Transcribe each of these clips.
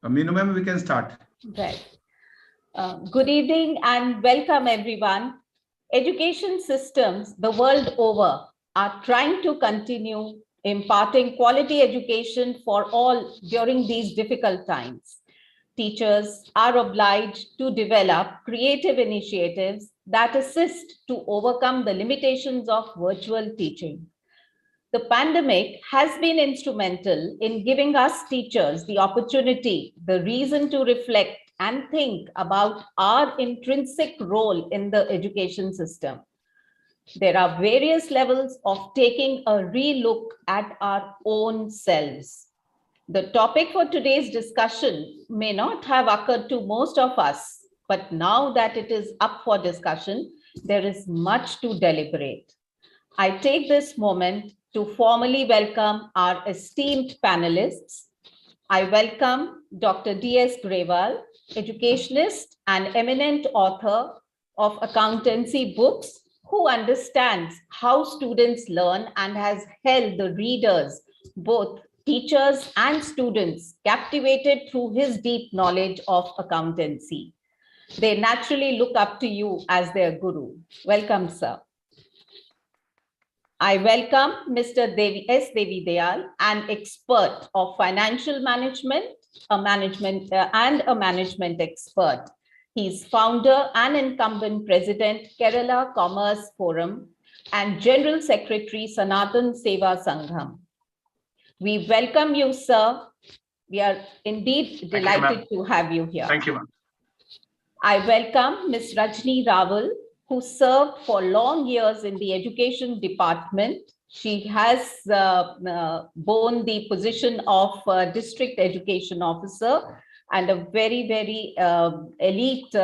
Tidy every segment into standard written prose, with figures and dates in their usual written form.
Meenu ma'am, we can start. Right. Good evening and welcome everyone. Education systems the world over are trying to continue imparting quality education for all during these difficult times. Teachers are obliged to develop creative initiatives that assist to overcome the limitations of virtual teaching. The pandemic has been instrumental in giving us teachers the opportunity, the reason to reflect and think about our intrinsic role in the education system. There are various levels of taking a relook at our own selves. The topic for today's discussion may not have occurred to most of us, but now that it is up for discussion, there is much to deliberate. I take this moment to formally welcome our esteemed panelists. I welcome Dr. D.S. Grewal, educationist and eminent author of accountancy books, who understands how students learn and has held the readers, both teachers and students, captivated through his deep knowledge of accountancy. They naturally look up to you as their guru. Welcome, sir. I welcome Mr. S. Devi Dayal, an expert of financial management, a management expert. He's founder and incumbent president, Kerala Commerce Forum, and General Secretary, Sanatan Seva Sangham. We welcome you, sir. We are indeed delighted to have you here. Thank you, ma'am. I welcome Ms. Rajni Rawal, who served for long years in the education department. She has borne the position of district education officer and a very, very elite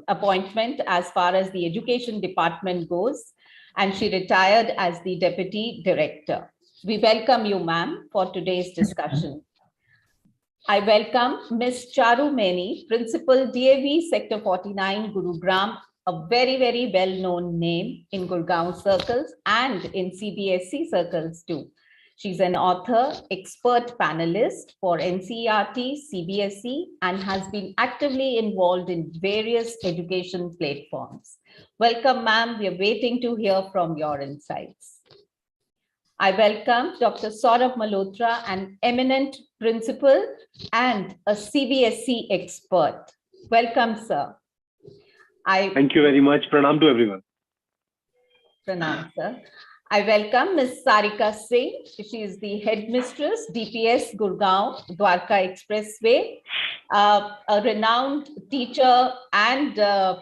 appointment as far as the education department goes. And she retired as the deputy director. We welcome you, ma'am, for today's discussion. I welcome Ms. Charu Maini, Principal DAV Sector 49, Gurugram, a very, very well-known name in Gurgaon circles and in CBSE circles too. She's an author, expert panelist for NCERT, CBSE, and has been actively involved in various education platforms. Welcome, ma'am. We are waiting to hear from your insights. I welcome Dr. Saurabh Malhotra, an eminent principal and a CBSE expert. Welcome, sir. Thank you very much. Pranam to everyone. Pranam, sir. I welcome Ms. Sarika Singh. She is the headmistress, DPS Gurgaon, Dwarka Expressway, a renowned teacher and a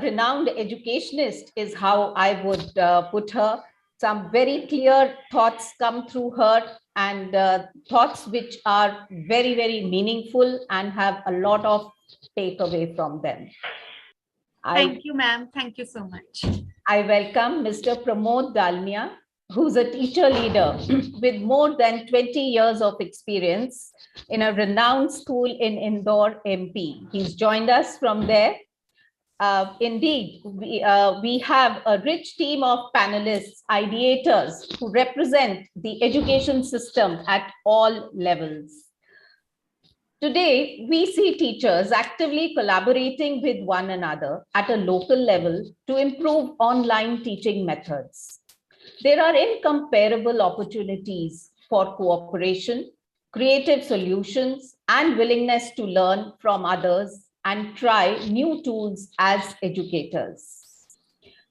renowned educationist is how I would put her. Some very clear thoughts come through her and thoughts which are very, very meaningful and have a lot of takeaway from them. Thank you, ma'am. Thank you so much. I welcome Mr. Pramod Dalmia, who's a teacher leader with more than 20 years of experience in a renowned school in Indore, MP. He's joined us from there. Indeed, we have a rich team of panelists, ideators who represent the education system at all levels. Today, we see teachers actively collaborating with one another at a local level to improve online teaching methods. There are incomparable opportunities for cooperation, creative solutions, and willingness to learn from others and try new tools as educators.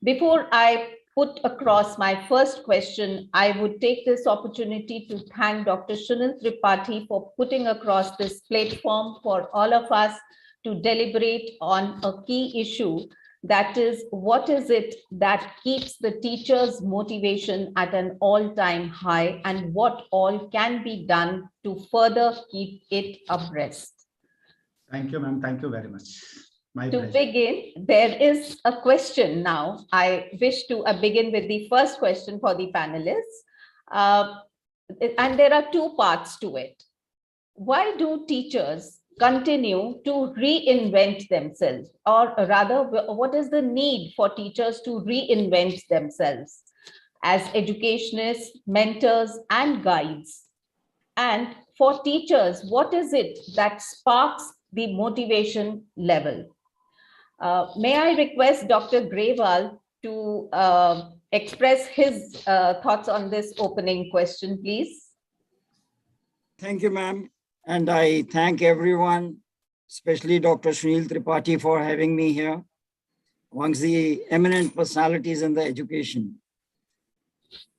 Before I put across my first question, I would take this opportunity to thank Dr. Sunil Tripathi for putting across this platform for all of us to deliberate on a key issue, that is, what is it that keeps the teacher's motivation at an all-time high and what all can be done to further keep it abreast. Thank you, ma'am. Thank you very much. My to pleasure. begin, there is a question now. I wish to begin with the first question for the panelists. And there are two parts to it. Why do teachers continue to reinvent themselves? Or rather, what is the need for teachers to reinvent themselves as educationists, mentors, and guides? And for teachers, what is it that sparks the motivation level? May I request Dr. Grewal to express his thoughts on this opening question, please? Thank you, ma'am. And I thank everyone, especially Dr. Sunil Tripathi, for having me here amongst the eminent personalities in the education.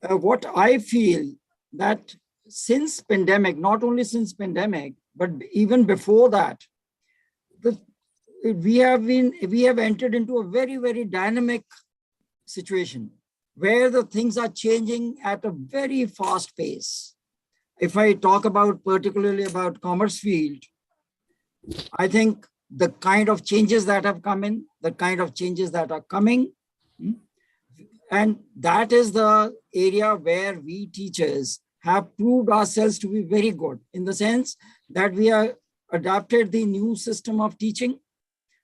What I feel that since pandemic, not only since pandemic, but even before that, we have entered into a very, very dynamic situation where the things are changing at a very fast pace. If I talk about particularly about commerce field, I think the kind of changes that have come in, the kind of changes that are coming, and that is the area where we teachers have proved ourselves to be very good in the sense that we are adapted the new system of teaching,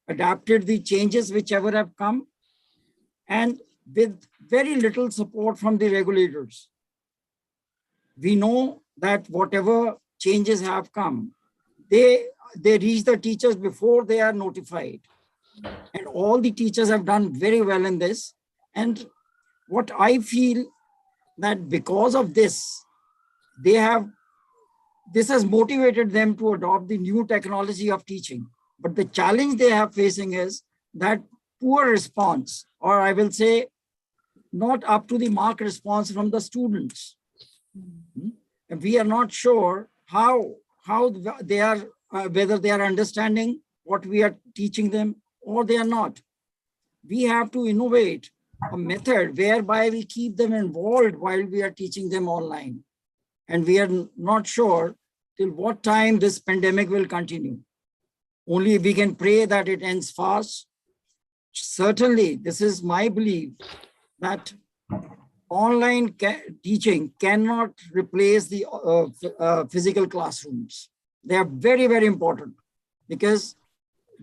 adapted the changes whichever have come, and with very little support from the regulators. We know that whatever changes have come, they reach the teachers before they are notified. And all the teachers have done very well in this. And what I feel that because of this, this has motivated them to adopt the new technology of teaching. But the challenge they are facing is that poor response, or I will say not up to the mark response from the students. And we are not sure how they are, whether they are understanding what we are teaching them or they are not. We have to innovate a method whereby we keep them involved while we are teaching them online. And we are not sure till what time this pandemic will continue. Only we can pray that it ends fast. Certainly, this is my belief that online teaching cannot replace the physical classrooms. They are very, very important because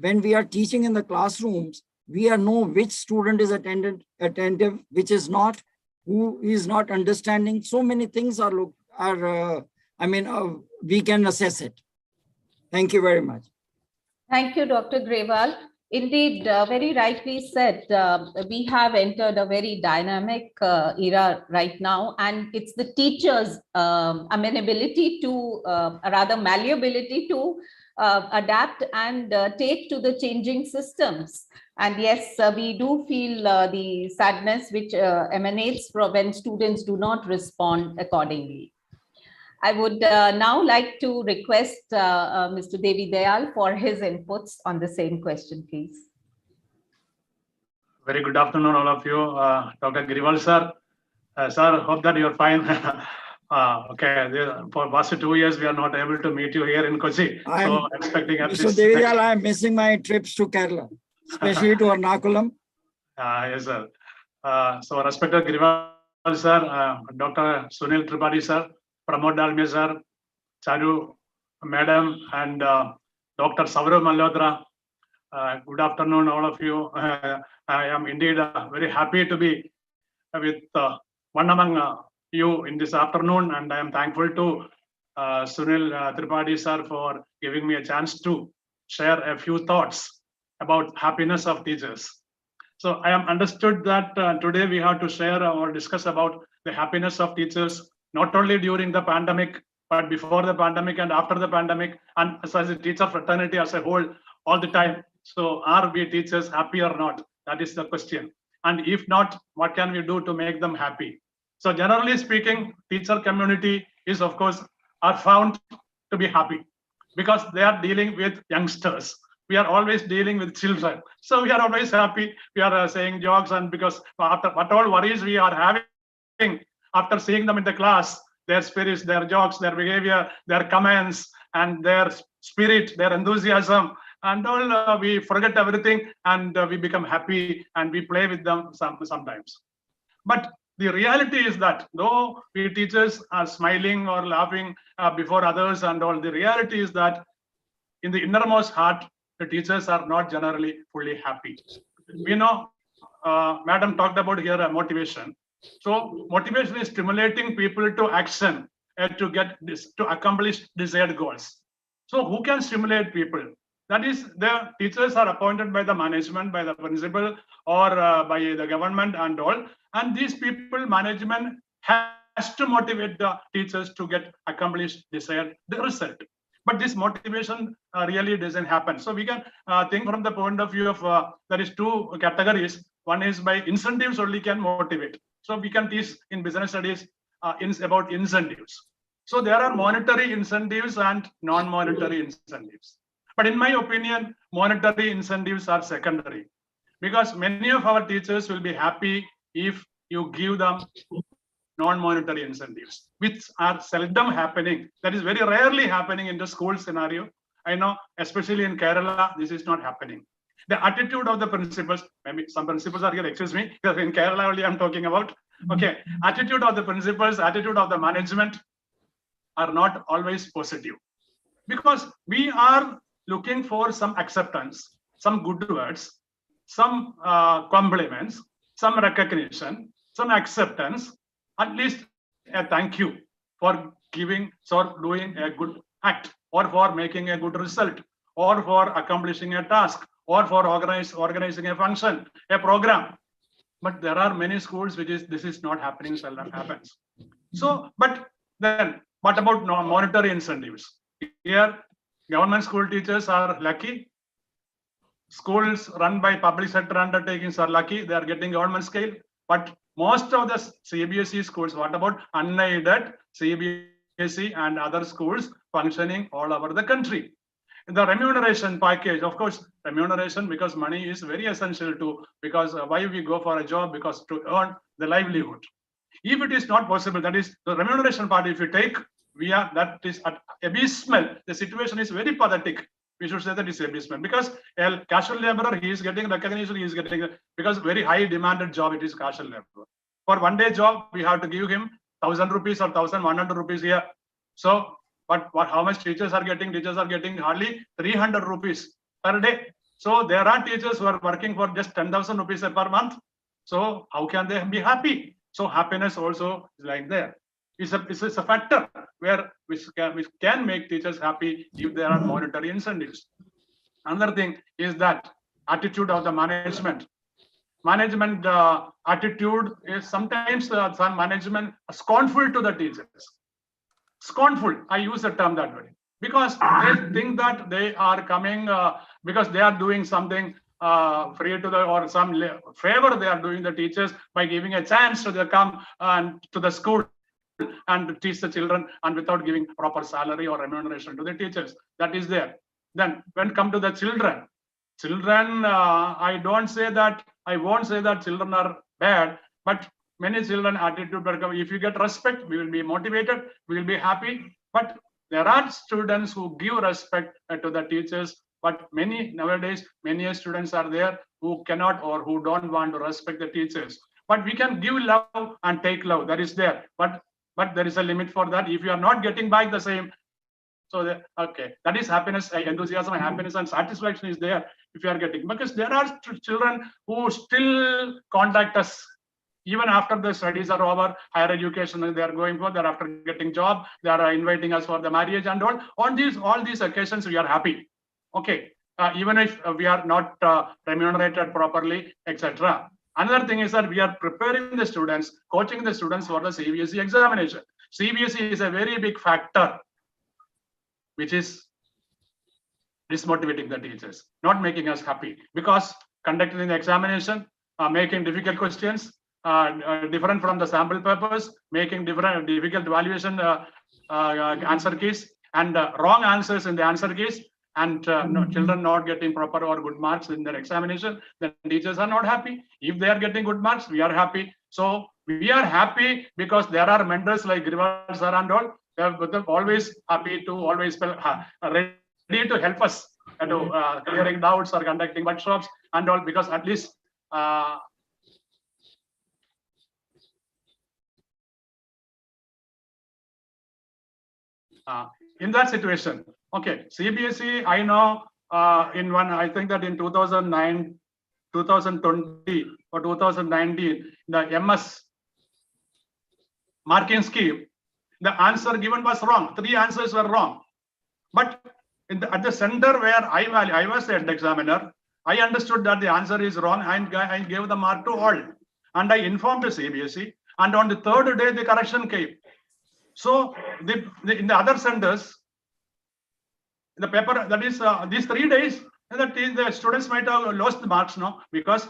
when we are teaching in the classrooms, we know which student is attentive, which is not, who is not understanding. So many things we can assess it. Thank you very much. Thank you, Dr. Grewal. Indeed, very rightly said, we have entered a very dynamic era right now, and it's the teachers' amenability to, rather malleability to adapt and take to the changing systems. And yes, we do feel the sadness which emanates from when students do not respond accordingly. I would now like to request Mr. Devi Dayal for his inputs on the same question, please. Very good afternoon, all of you. Dr. Grewal, sir. Sir, hope that you're fine. Okay, for past 2 years, we are not able to meet you here in Kochi. So expecting at Mr. Devi Dayal, I'm missing my trips to Kerala, especially to Ernakulam. Yes, sir. So respected Grewal, sir, Dr. Sunil Tripathi, sir, Pramod Dalmia, sir, Charu, madam, and Dr. Saurav Malhotra. Good afternoon, all of you. I am indeed very happy to be with one among you in this afternoon, and I am thankful to Sunil Tripathi, sir, for giving me a chance to share a few thoughts about happiness of teachers. So I am understood that today we have to share or discuss about the happiness of teachers, not only during the pandemic, but before the pandemic and after the pandemic, and as a teacher fraternity as a whole, all the time. So are we teachers happy or not? That is the question. And if not, what can we do to make them happy? So generally speaking, teacher community is, of course, are found to be happy because they are dealing with youngsters. We are always dealing with children. So we are always happy. We are saying jokes, and because after what all worries we are having, after seeing them in the class, their spirits, their jokes, their behavior, their comments, and their spirit, their enthusiasm, and all, we forget everything and we become happy and we play with them sometimes. But the reality is that though we teachers are smiling or laughing before others and all, the reality is that in the innermost heart, the teachers are not generally fully happy. We know, Madam talked about here motivation. So motivation is stimulating people to action, to get this, to accomplish desired goals. So who can stimulate people? That is, the teachers are appointed by the management, by the principal, or by the government and all. And these people, management has to motivate the teachers to get accomplished desired the result. But this motivation really doesn't happen. So we can think from the point of view of there is two categories. One is by incentives only can motivate. So we can teach in business studies about incentives. So there are monetary incentives and non-monetary incentives. But in my opinion, monetary incentives are secondary, because many of our teachers will be happy if you give them non-monetary incentives, which are seldom happening. That is very rarely happening in the school scenario. I know, especially in Kerala, this is not happening. The attitude of the principals, maybe some principals are here, excuse me, because in Kerala only I'm talking about. Okay, attitude of the principals, attitude of the management are not always positive, because we are looking for some acceptance, some good words, some compliments, some recognition, some acceptance, at least a thank you for giving or doing a good act, or for making a good result, or for accomplishing a task, or for organizing a function, a program. But there are many schools which is this is not happening, seldom happens. So, but then what about monetary incentives? Here, government school teachers are lucky. Schools run by public sector undertakings are lucky. They are getting government scale. But most of the CBSE schools, what about unaided CBSE and other schools functioning all over the country? The remuneration package, of course, remuneration, because money is very essential to, because why we go for a job, because to earn the livelihood. If it is not possible, that is the remuneration part, if you take, that is abysmal. The situation is very pathetic. We should say that is abysmal, because a casual laborer, he is getting recognition, he is getting, because very high demanded job, it is casual laborer. For one day job, we have to give him 1,000 rupees or 1,100 rupees here. So, but how much teachers are getting? Teachers are getting hardly 300 rupees per day. So there are teachers who are working for just 10,000 rupees per month. So how can they be happy? So happiness also is like there. It's a factor which can make teachers happy if there are monetary incentives. Another thing is that attitude of the management. Management attitude is sometimes some management scornful to the teachers. Scornful, I use the term that way, because they think that they are coming because they are doing something free to the, or some favor they are doing the teachers by giving a chance to come and to the school and teach the children, and without giving proper salary or remuneration to the teachers. That is there. Then when come to the children, I won't say that children are bad, but many children attitude, if you get respect, we will be motivated, we will be happy. But there are students who give respect to the teachers, but nowadays many students are there who cannot or who don't want to respect the teachers. But we can give love and take love, that is there. But there is a limit for that. If you are not getting back the same, so okay, that is happiness, enthusiasm, happiness, and satisfaction is there if you are getting. Because there are children who still contact us even after the studies are over, higher education they are going for, they're after getting job, they are inviting us for the marriage and all. On all these occasions, we are happy. Okay, even if we are not remunerated properly, etc. Another thing is that we are preparing the students, coaching the students for the CBSE examination. CBSE is a very big factor, which is dismotivating the teachers, not making us happy, because conducting the examination, making difficult questions, different from the sample papers, making difficult evaluation answer keys, and wrong answers in the answer keys, and children not getting proper or good marks in their examination, then teachers are not happy. If they are getting good marks, we are happy. So we are happy because there are mentors like Grival sir and all. They are always happy to always ready to help us to clearing doubts or conducting workshops and all, because at least in that situation, okay, CBSE, I know I think that in 2009, 2020 or 2019, the MS marking scheme, the answer given was wrong. 3 answers were wrong. But at the center where I was the examiner, I understood that the answer is wrong and I gave the mark to all. And I informed the CBSE. And on the 3rd day, the correction came. So in the other centers, the paper, that is these 3 days, the students might have lost the marks, no? Because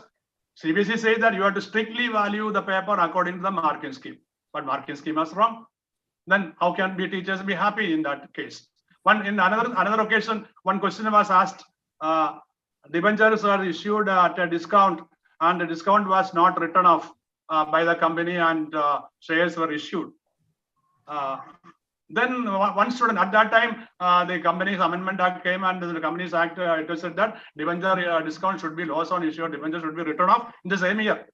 CBSE says that you have to strictly value the paper according to the marking scheme. But marking scheme was wrong. Then how can teachers be happy in that case? In another occasion, one question was asked, debentures are issued at a discount and the discount was not written off by the company and shares were issued. Then one student at that time, the Companies Amendment Act came and the Companies Act it said that debenture discount should be loss on issue, debenture should be written off in the same year.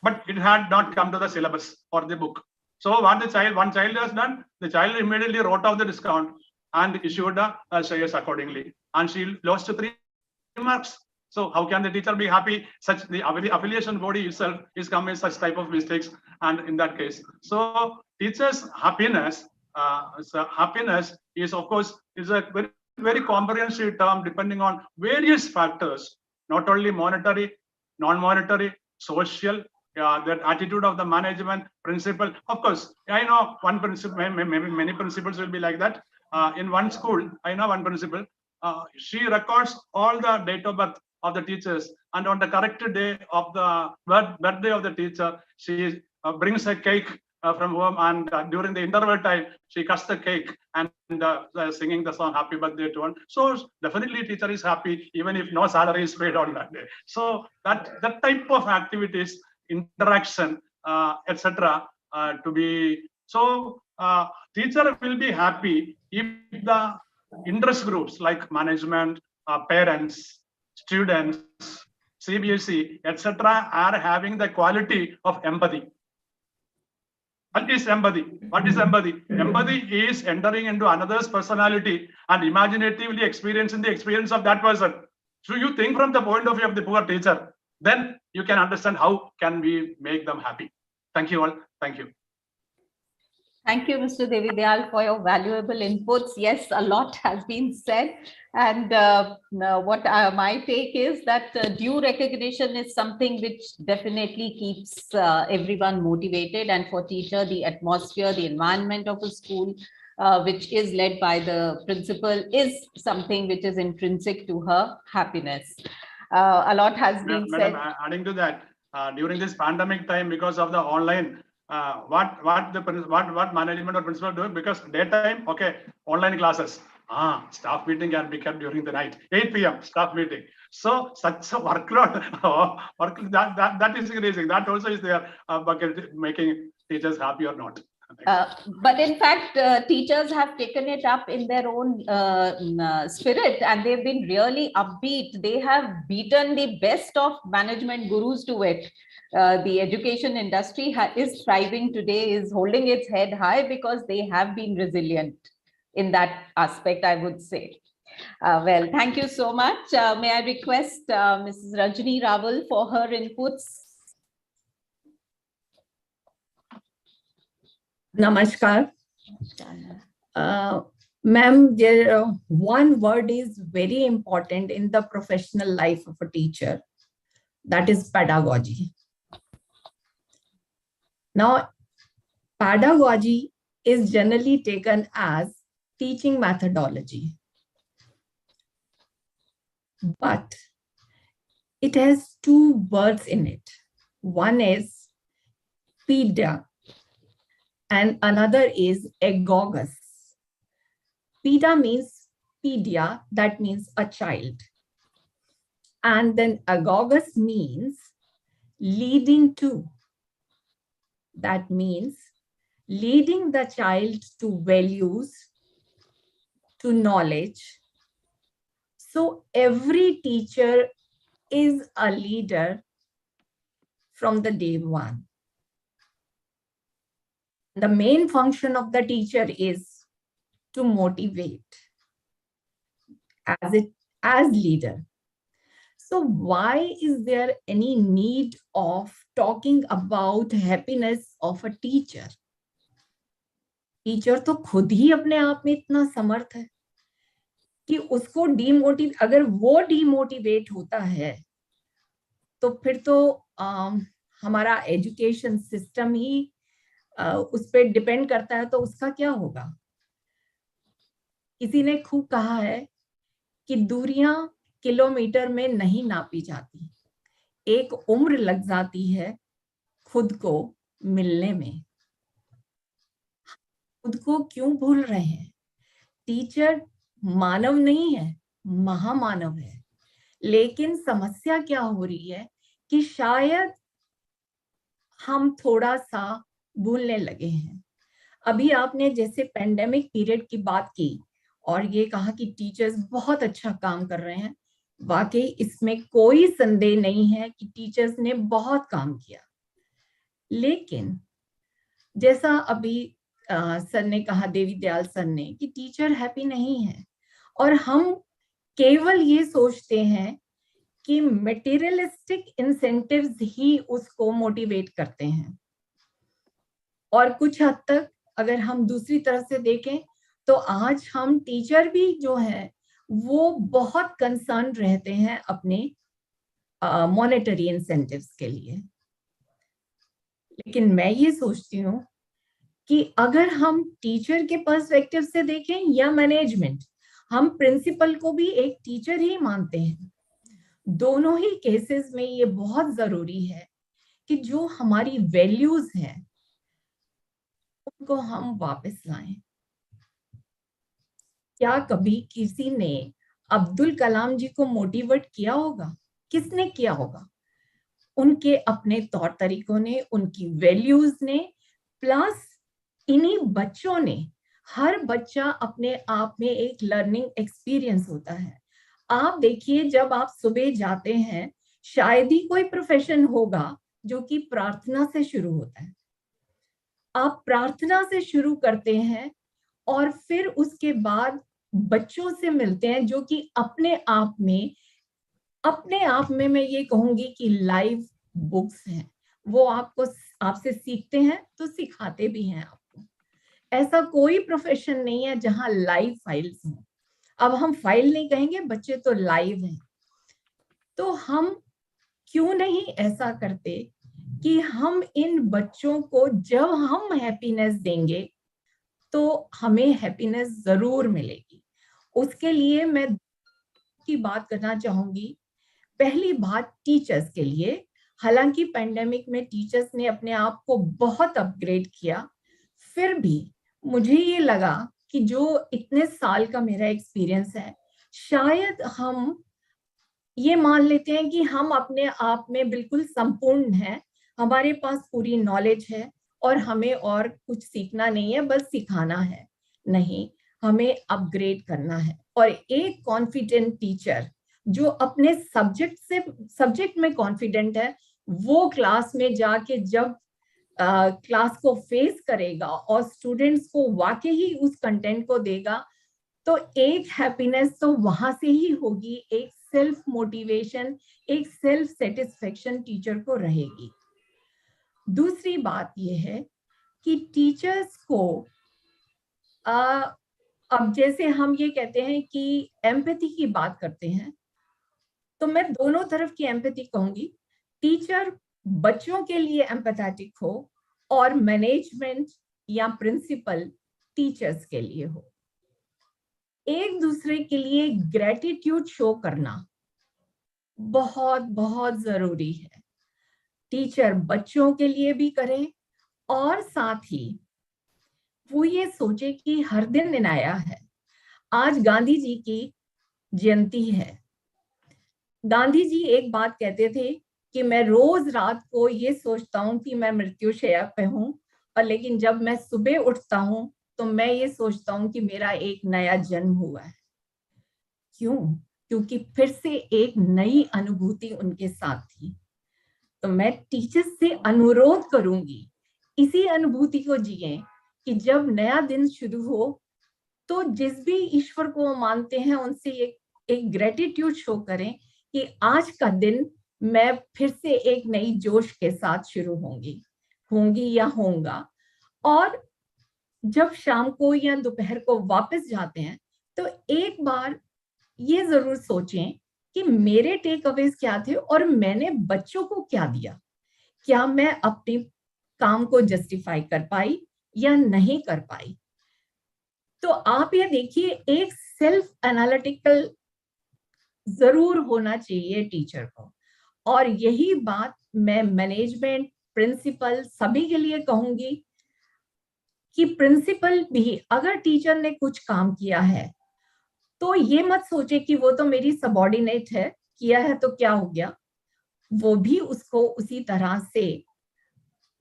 But it had not come to the syllabus or the book. So what one child has done, the child immediately wrote off the discount and issued the shares accordingly. And she lost 3 marks. So how can the teacher be happy? The affiliation body itself is committing such type of mistakes. And in that case, so teachers' happiness, happiness is of course is a very, very comprehensive term depending on various factors, not only monetary, non-monetary, social, the attitude of the management, principal. Of course, I know one principle, maybe many principals will be like that. In one school, I know one principal, she records all the date of birth of the teachers, and on the correct day of the birthday of the teacher, she brings a cake from home, and during the interval time, she cuts the cake and singing the song "Happy Birthday" to one. So definitely, teacher is happy even if no salary is paid on that day. So that type of activities, interaction, etc. To be so, teacher will be happy if the interest groups like management, parents, students, CBSE, etc. are having the quality of empathy. What is empathy? What is empathy? Empathy is entering into another's personality and imaginatively experiencing the experience of that person. So you think from the point of view of the poor teacher, then you can understand how can we make them happy. Thank you all. Thank you. Thank you, Mr. Devidyal, for your valuable inputs. Yes, a lot has been said. And what my take is that due recognition is something which definitely keeps everyone motivated. And for teacher, the atmosphere, the environment of a school, which is led by the principal, is something which is intrinsic to her happiness. A lot has been said. Madam, adding to that, during this pandemic time, because of the online, what management or principal do, because daytime, okay, online classes, staff meeting can be kept during the night, 8 p.m. staff meeting. So such a workload, that is increasing. That also is there, making teachers happy or not. But in fact, teachers have taken it up in their own spirit, and they've been really upbeat. They have beaten the best of management gurus to it. The education industry is thriving today, is holding its head high because they have been resilient in that aspect, I would say. Well, thank you so much. May I request Mrs. Rajni Raval for her inputs? Namaskar. Ma'am, one word is very important in the professional life of a teacher. That is pedagogy. Now, pedagogy is generally taken as teaching methodology. But it has 2 words in it. One is pedia, and another is agogus. Peda means pedia, that means a child. And then agogus means leading to. That means leading the child to values, to knowledge. So every teacher is a leader from the day one. The main function of the teacher is to motivate as leader. So why is there any need of talking about happiness of a teacher? Teacher तो खुद ही अपने आप में इतना समर्थ है कि उसको अगर वो डीमोटिवेट होता है तो फिर तो हमारा एजुकेशन सिस्टम ही उस पर डिपेंड करता है, तो उसका क्या होगा। किसी ने खूब कहा है कि दूरियां किलोमीटर में नहीं नापी जाती, एक उम्र लग जाती है खुद को मिलने में। खुद को क्यों भूल रहे हैं? टीचर मानव नहीं है, महामानव है। लेकिन समस्या क्या हो रही है कि शायद हम थोड़ा सा भूलने लगे हैं। अभी आपने जैसे पेंडेमिक पीरियड की बात की और ये कहा कि टीचर्स बहुत अच्छा काम कर रहे हैं। वाकई इसमें कोई संदेह नहीं है कि टीचर्स ने बहुत काम किया। लेकिन जैसा अभी सर ने कहा, देवी दयाल सर ने, कि टीचर हैप्पी नहीं है और हम केवल ये सोचते हैं कि मटेरियलिस्टिक इंसेंटिव्स ही उसको मोटिवेट करते हैं। और कुछ हद तक अगर हम दूसरी तरफ से देखें तो आज हम टीचर भी जो है वो बहुत कंसर्न रहते हैं अपने मॉनेटरी इंसेंटिव्स के लिए। लेकिन मैं ये सोचती हूँ कि अगर हम टीचर के पर्सपेक्टिव से देखें या मैनेजमेंट, हम प्रिंसिपल को भी एक टीचर ही मानते हैं। दोनों ही केसेस में ये बहुत जरूरी है कि जो हमारी वैल्यूज हैं उनको हम वापस लाएं। क्या कभी किसी ने अब्दुल कलाम जी को मोटिवेट किया होगा? किसने किया होगा? उनके अपने तौर तरीकों ने, उनकी वैल्यूज ने, प्लस इन्हीं बच्चों ने। हर बच्चा अपने आप में एक लर्निंग एक्सपीरियंस होता है। आप देखिए, जब आप सुबह जाते हैं, शायद ही कोई प्रोफेशन होगा जो कि प्रार्थना से शुरू होता है। आप प्रार्थना से शुरू करते हैं और फिर उसके बाद बच्चों से मिलते हैं जो कि अपने आप में मैं ये कहूंगी कि लाइव बुक्स हैं। वो आपसे सीखते हैं तो सिखाते भी हैं आपको। ऐसा कोई प्रोफेशन नहीं है जहां लाइव फाइल्स हों। अब हम फाइल नहीं कहेंगे, बच्चे तो लाइव हैं। तो हम क्यों नहीं ऐसा करते कि हम इन बच्चों को, जब हम हैप्पीनेस देंगे तो हमें हैप्पीनेस जरूर मिलेगी। उसके लिए मैं की बात करना चाहूंगी। पहली बात टीचर्स के लिए, हालांकि पेंडेमिक में टीचर्स ने अपने आप को बहुत अपग्रेड किया, फिर भी मुझे ये लगा कि जो इतने साल का मेरा एक्सपीरियंस है, शायद हम ये मान लेते हैं कि हम अपने आप में बिल्कुल संपूर्ण हैं, हमारे पास पूरी नॉलेज है और हमें और कुछ सीखना नहीं है, बस सिखाना है। नहीं, हमें अपग्रेड करना है। और एक कॉन्फिडेंट टीचर जो अपने सब्जेक्ट में कॉन्फिडेंट है, वो क्लास में जाके जब क्लास को फेस करेगा और स्टूडेंट्स को वाकई ही उस कंटेंट को देगा, तो एक हैप्पीनेस तो वहां से ही होगी। एक सेल्फ मोटिवेशन, एक सेल्फ सेटिस्फेक्शन टीचर को रहेगी। दूसरी बात यह है कि टीचर्स को अब जैसे हम ये कहते हैं कि एम्पैथी की बात करते हैं, तो मैं दोनों तरफ की एम्पैथी कहूंगी। टीचर बच्चों के लिए एम्पैथेटिक हो और मैनेजमेंट या प्रिंसिपल टीचर्स के लिए हो। एक दूसरे के लिए ग्रेटिट्यूड शो करना बहुत बहुत जरूरी है। टीचर बच्चों के लिए भी करे और साथ ही वो ये सोचे कि हर दिन नया है। आज गांधी जी की जयंती है। गांधी जी एक बात कहते थे कि मैं रोज रात को ये सोचता हूँ कि मैं मृत्युशैया पे हूँ, और लेकिन जब मैं सुबह उठता हूँ तो मैं ये सोचता हूँ कि मेरा एक नया जन्म हुआ है। क्यों? क्योंकि फिर से एक नई अनुभूति उनके साथ थी। तो मैं टीचर्स से अनुरोध करूंगी, इसी अनुभूति को जिए कि जब नया दिन शुरू हो तो जिस भी ईश्वर को वो मानते हैं उनसे एक ग्रेटिट्यूड शो करें कि आज का दिन मैं फिर से एक नई जोश के साथ शुरू होंगी या होऊंगा। और जब शाम को या दोपहर को वापस जाते हैं तो एक बार ये जरूर सोचें कि मेरे टेक अवेज क्या थे और मैंने बच्चों को क्या दिया। क्या मैं अपने काम को जस्टिफाई कर पाई या नहीं कर पाई। तो आप ये देखिए, एक सेल्फ एनालिटिकल जरूर होना चाहिए टीचर को। और यही बात मैं मैनेजमेंट, प्रिंसिपल सभी के लिए कहूंगी कि प्रिंसिपल भी अगर टीचर ने कुछ काम किया है तो ये मत सोचे कि वो तो मेरी सबॉर्डिनेट है, किया है तो क्या हो गया। वो भी उसको उसी तरह से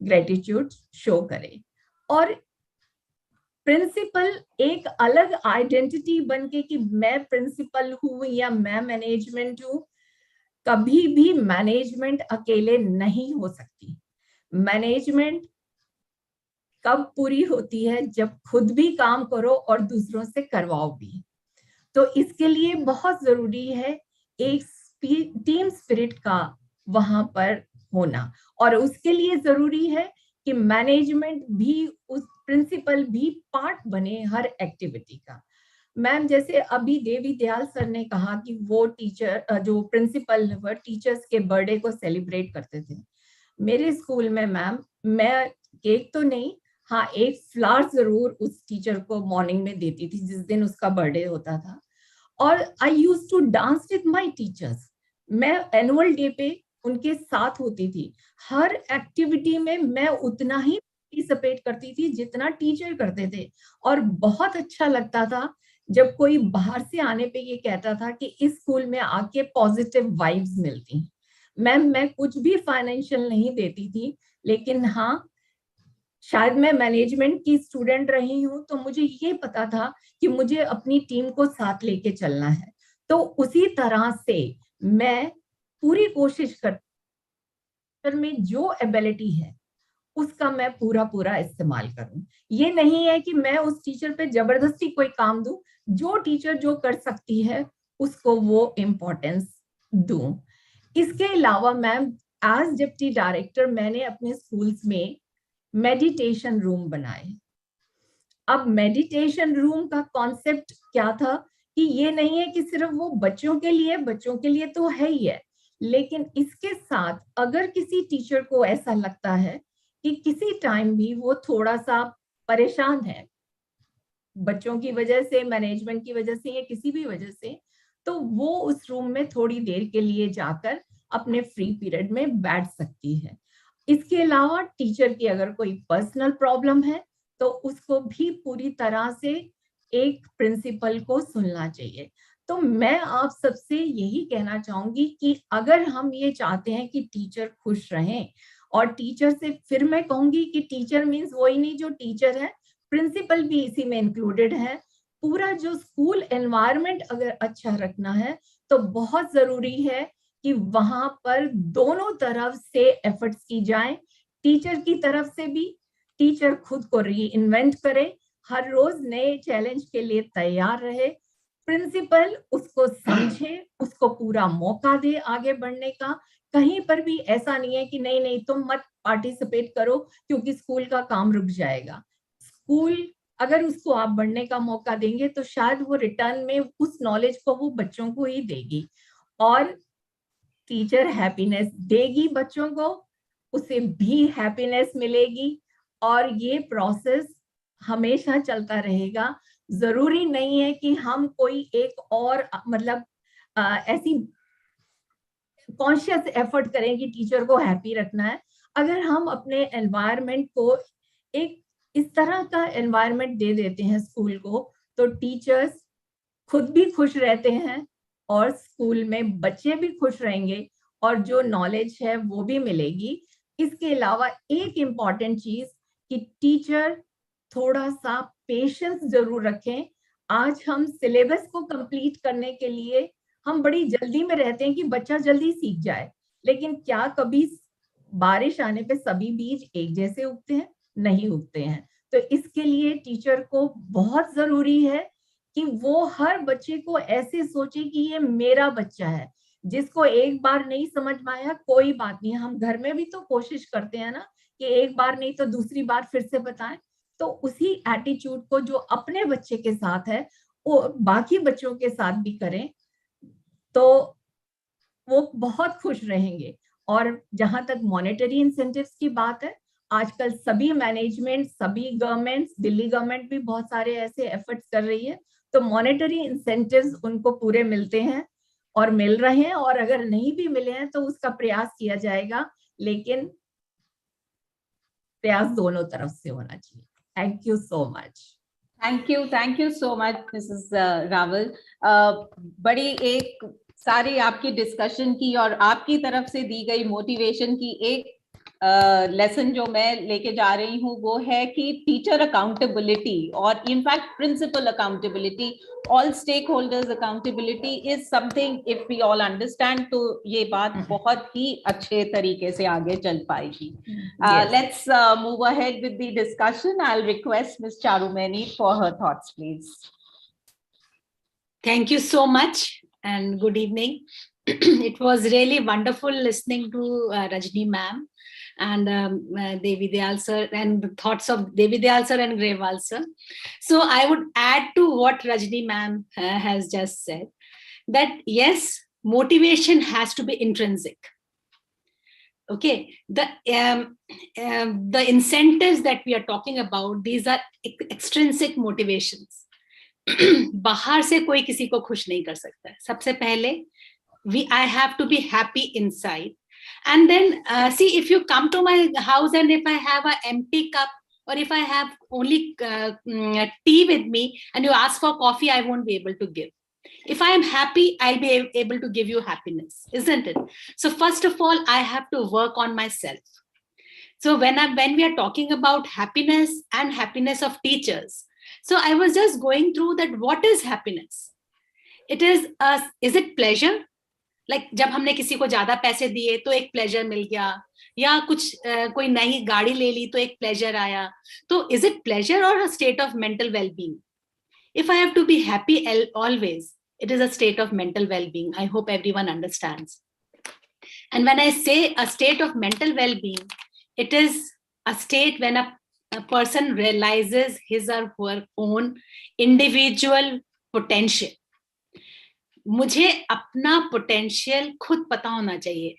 ग्रेटिट्यूड शो करे। और प्रिंसिपल एक अलग आइडेंटिटी बनके कि मैं प्रिंसिपल हूं या मैं मैनेजमेंट हूं, कभी भी मैनेजमेंट अकेले नहीं हो सकती। मैनेजमेंट कब पूरी होती है, जब खुद भी काम करो और दूसरों से करवाओ भी। तो इसके लिए बहुत जरूरी है एक टीम स्पिरिट का वहां पर होना। और उसके लिए जरूरी है कि मैनेजमेंट भी, उस प्रिंसिपल भी पार्ट बने हर एक्टिविटी का। मैम, जैसे अभी देवी दयाल सर ने कहा कि वो टीचर, जो प्रिंसिपल वो टीचर्स के बर्थडे को सेलिब्रेट करते थे। मेरे स्कूल में मैम, मैं केक तो नहीं, हाँ एक फ्लावर जरूर उस टीचर को मॉर्निंग में देती थी जिस दिन उसका बर्थडे होता था। और I used to dance with my teachers. मैं एनुअल डे पे उनके साथ होती थी। हर एक्टिविटी में मैं उतना ही पार्टिसिपेट करती थी जितना टीचर करते थे। और बहुत अच्छा लगता था जब कोई बाहर से आने पे ये कहता था कि इस स्कूल में आके पॉजिटिव वाइब्स मिलती। मैम, मैं कुछ भी फाइनेंशियल नहीं देती थी, लेकिन हाँ शायद मैं मैनेजमेंट की स्टूडेंट रही हूँ तो मुझे ये पता था कि मुझे अपनी टीम को साथ लेके चलना है। तो उसी तरह से मैं पूरी कोशिश कर में जो एबिलिटी है उसका मैं पूरा इस्तेमाल करूं। ये नहीं है कि मैं उस टीचर पे जबरदस्ती कोई काम दूं। जो टीचर जो कर सकती है उसको वो इम्पोर्टेंस दूं। इसके अलावा मैम, एज डिप्टी डायरेक्टर मैंने अपने स्कूल्स में मेडिटेशन रूम बनाए। अब मेडिटेशन रूम का कॉन्सेप्ट क्या था कि ये नहीं है कि सिर्फ वो बच्चों के लिए तो है ही है, लेकिन इसके साथ अगर किसी टीचर को ऐसा लगता है कि किसी टाइम भी वो थोड़ा सा परेशान है बच्चों की वजह से, मैनेजमेंट की वजह से या किसी भी वजह से, तो वो उस रूम में थोड़ी देर के लिए जाकर अपने फ्री पीरियड में बैठ सकती है। इसके अलावा टीचर की अगर कोई पर्सनल प्रॉब्लम है तो उसको भी पूरी तरह से एक प्रिंसिपल को सुनना चाहिए। तो मैं आप सबसे यही कहना चाहूंगी कि अगर हम ये चाहते हैं कि टीचर खुश रहें, और टीचर से फिर मैं कहूंगी कि टीचर मीन्स वही नहीं जो टीचर है, प्रिंसिपल भी इसी में इंक्लूडेड है। पूरा जो स्कूल एनवायरनमेंट अगर अच्छा रखना है तो बहुत जरूरी है कि वहां पर दोनों तरफ से एफर्ट्स की जाए। टीचर की तरफ से भी, टीचर खुद को री इन्वेंट करे, हर रोज नए चैलेंज के लिए तैयार रहे। प्रिंसिपल उसको समझे, उसको पूरा मौका दे आगे बढ़ने का। कहीं पर भी ऐसा नहीं है कि नहीं नहीं तुम मत पार्टिसिपेट करो क्योंकि स्कूल का काम रुक जाएगा। स्कूल अगर उसको आप बढ़ने का मौका देंगे तो शायद वो रिटर्न में उस नॉलेज को वो बच्चों को ही देगी। और टीचर हैप्पीनेस देगी बच्चों को, उसे भी हैप्पीनेस मिलेगी। और ये प्रोसेस हमेशा चलता रहेगा। जरूरी नहीं है कि हम कोई एक और मतलब ऐसी कॉन्शियस एफर्ट करें कि टीचर को हैप्पी रखना है। अगर हम अपने एनवायरनमेंट को एक इस तरह का एनवायरनमेंट दे देते हैं स्कूल को, तो टीचर्स खुद भी खुश रहते हैं और स्कूल में बच्चे भी खुश रहेंगे और जो नॉलेज है वो भी मिलेगी। इसके अलावा एक इम्पॉर्टेंट चीज कि टीचर थोड़ा सा पेशेंस जरूर रखें। आज हम सिलेबस को कंप्लीट करने के लिए हम बड़ी जल्दी में रहते हैं कि बच्चा जल्दी सीख जाए, लेकिन क्या कभी बारिश आने पे सभी बीज एक जैसे उगते हैं? नहीं उगते हैं। तो इसके लिए टीचर को बहुत जरूरी है कि वो हर बच्चे को ऐसे सोचे कि ये मेरा बच्चा है। जिसको एक बार नहीं समझ में आया कोई बात नहीं, हम घर में भी तो कोशिश करते हैं ना कि एक बार नहीं तो दूसरी बार फिर से बताएं। तो उसी एटीट्यूड को जो अपने बच्चे के साथ है वो बाकी बच्चों के साथ भी करें, तो वो बहुत खुश रहेंगे। और जहां तक मॉनेटरी इंसेंटिव्स की बात है, आजकल सभी मैनेजमेंट, सभी गवर्नमेंट्स, दिल्ली गवर्नमेंट भी बहुत सारे ऐसे एफर्ट्स कर रही है, तो मॉनेटरी इंसेंटिव्स उनको पूरे मिलते हैं और मिल रहे हैं, और अगर नहीं भी मिले हैं तो उसका प्रयास किया जाएगा, लेकिन प्रयास दोनों तरफ से होना चाहिए। Thank you so much. Thank you so much Mrs Rawal. बड़ी एक सारी आपकी डिस्कशन की और आपकी तरफ से दी गई मोटिवेशन की एक लेसन जो मैं लेके जा रही हूँ वो है कि टीचर अकाउंटेबिलिटी और in fact principal accountability, all stakeholders accountability is something if we all understand, तो ये बात बहुत ही अच्छे तरीके से आगे चल पाएगी। Let's move ahead with the discussion. I will request miss Charumaini for her thoughts please. Thank you so much and good evening. It was really wonderful listening to Rajni ma'am and Devi Dayal sir, and the thoughts of Devi Dayal sir and Grewal sir. So I would add to what Rajni ma'am has just said, that yes, motivation has to be intrinsic. Okay, the incentives that we are talking about, these are extrinsic motivations. बाहर से कोई किसी को खुश नहीं कर सकता है। सबसे पहले I have to be happy inside, and then see, if you come to my house and if I have an empty cup, or if I have only tea with me and you ask for coffee, I won't be able to give. If I am happy, I'll be able to give you happiness, isn't it? So first of all, I have to work on myself. So when we are talking about happiness and happiness of teachers, so I was just going through that, what is happiness? It is it pleasure? Like जब हमने किसी को ज्यादा पैसे दिए तो एक pleasure मिल गया, या कुछ कोई नई गाड़ी ले ली तो एक pleasure आया, तो is it pleasure or a state of mental well-being? If I have to be happy always, it is a state of mental well-being. I hope everyone understands. And when I say a state of mental well-being, it is a state when a person realizes his or her own individual potential. मुझे अपना potential खुद पता होना चाहिए,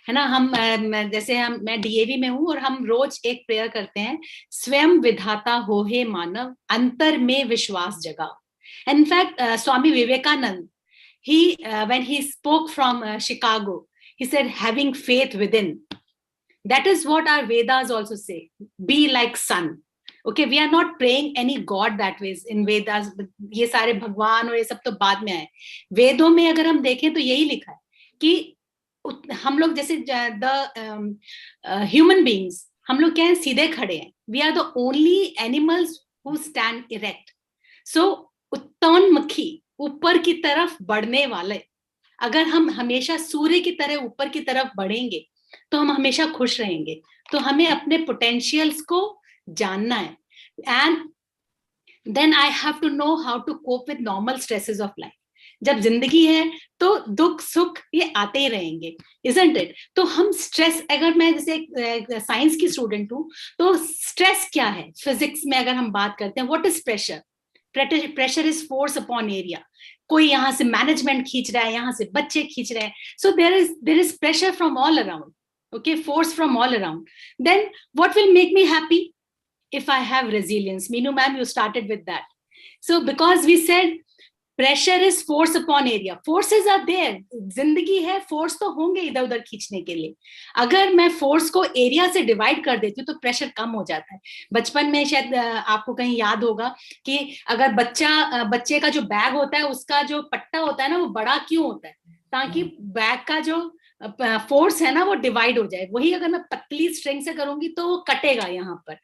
है ना। मैं DAV में हूँ और हम रोज एक प्रेयर करते हैं, स्वयं विधाता हो हे मानव, अंतर में विश्वास जगाओ। In fact Swami Vivekananda, when he spoke from Chicago, he said, having faith within. That is what our Vedas also say, be like sun. Okay, we are not praying any god that way in Vedas. ये सारे भगवान और ये सब तो बाद में आए। वेदों में अगर हम देखें तो यही लिखा है कि हम लोग जैसे ह्यूमन बीइंग्स, हम लोग क्या है, सीधे खड़े हैं। We are the only animals who stand erect. So उत्तोन्मुखी, ऊपर की तरफ बढ़ने वाले, अगर हम हमेशा सूर्य की तरह ऊपर की तरफ बढ़ेंगे तो हम हमेशा खुश रहेंगे। तो हमें अपने पोटेंशियल्स को जानना है, and then I have to know how to cope with normal stresses of life. जब जिंदगी है तो दुख सुख ये आते ही रहेंगे, इजंट इट? तो हम स्ट्रेस, अगर मैं जैसे साइंस की स्टूडेंट हूँ तो स्ट्रेस क्या है, फिजिक्स में अगर हम बात करते हैं, what is pressure? Pressure is force upon area. कोई यहाँ से मैनेजमेंट खींच रहा है, यहाँ से बच्चे खींच रहे हैं, so there is pressure from all around, okay, force from all around. Then what will make me happy? If I have resilience. Meenu ma'am, you started with that. So because we said pressure is force upon area, forces are there, जिंदगी है, force तो होंगे इधर उधर खींचने के लिए। अगर मैं force को area से divide कर देती हूँ तो pressure कम हो जाता है। बचपन में शायद आपको कहीं याद होगा कि अगर बच्चे का जो बैग होता है, उसका जो पट्टा होता है ना, वो बड़ा क्यों होता है? ताकि बैग का जो फोर्स है ना वो डिवाइड हो जाए। वही अगर मैं पतली स्ट्रिंग से करूंगी तो वो कटेगा यहाँ पर।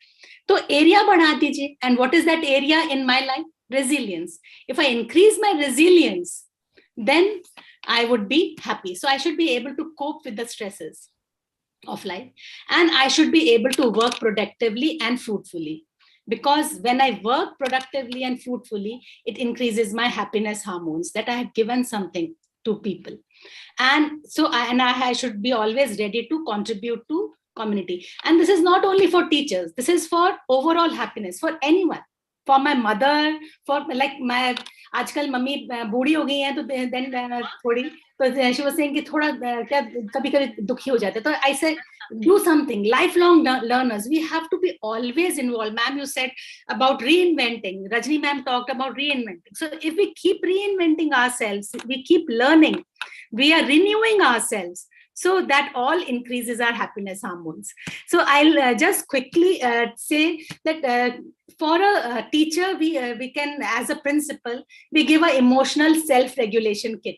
तो एरिया बढ़ा दीजिए, and what is that area in my life? Resilience. If I increase my resilience, then I would be happy. So I should be able to cope with the stresses of life, and I should be able to work productively and fruitfully, because when I work productively and fruitfully, it increases my happiness hormones, that I have given something to people. And so I should be always ready to contribute to community. And this is not only for teachers, this is for overall happiness, for anyone, for my mother, for like my आजकल mummy बूढ़ी हो गई हैं, तो then थोड़ी, तो she was saying कि थोड़ा क्या कभी-कभी दुखी हो जाते हैं, तो I said do something. Lifelong learners, we have to be always involved. Ma'am, you said about reinventing. Rajni ma'am talked about reinventing. So if we keep reinventing ourselves, we keep learning, we are renewing ourselves, so that all increases our happiness hormones. So I'll just quickly say that for a teacher, we can, as a principal, we give an emotional self-regulation kit,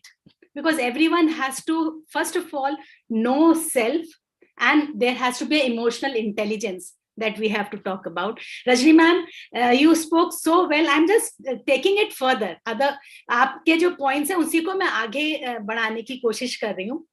because everyone has to, first of all, know self, and there has to be emotional intelligence that we have to talk about. Rajni ma'am, you spoke so well. I'm just taking it further. आपके जो points हैं उसी को मैं आगे बढ़ाने की कोशिश कर रही हूँ.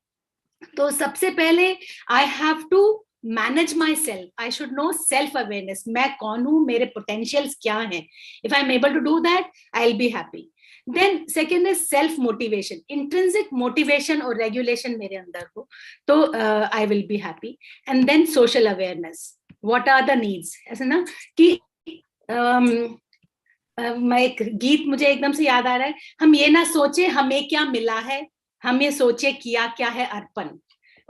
तो सबसे पहले I have to manage myself. I should know self-awareness. मैं कौन हूँ, मेरे potentials क्या हैं. If I'm able to do that, I'll be happy. Then second is self-motivation. Intrinsic motivation or regulation मेरे अंदर हो, तो I will be happy. And then social awareness. What are the needs? ऐसा ना कि मैं एक गीत मुझे एकदम से याद आ रहा है, हम ये ना सोचे हमें क्या मिला है, हम ये सोचे किया क्या है अर्पण.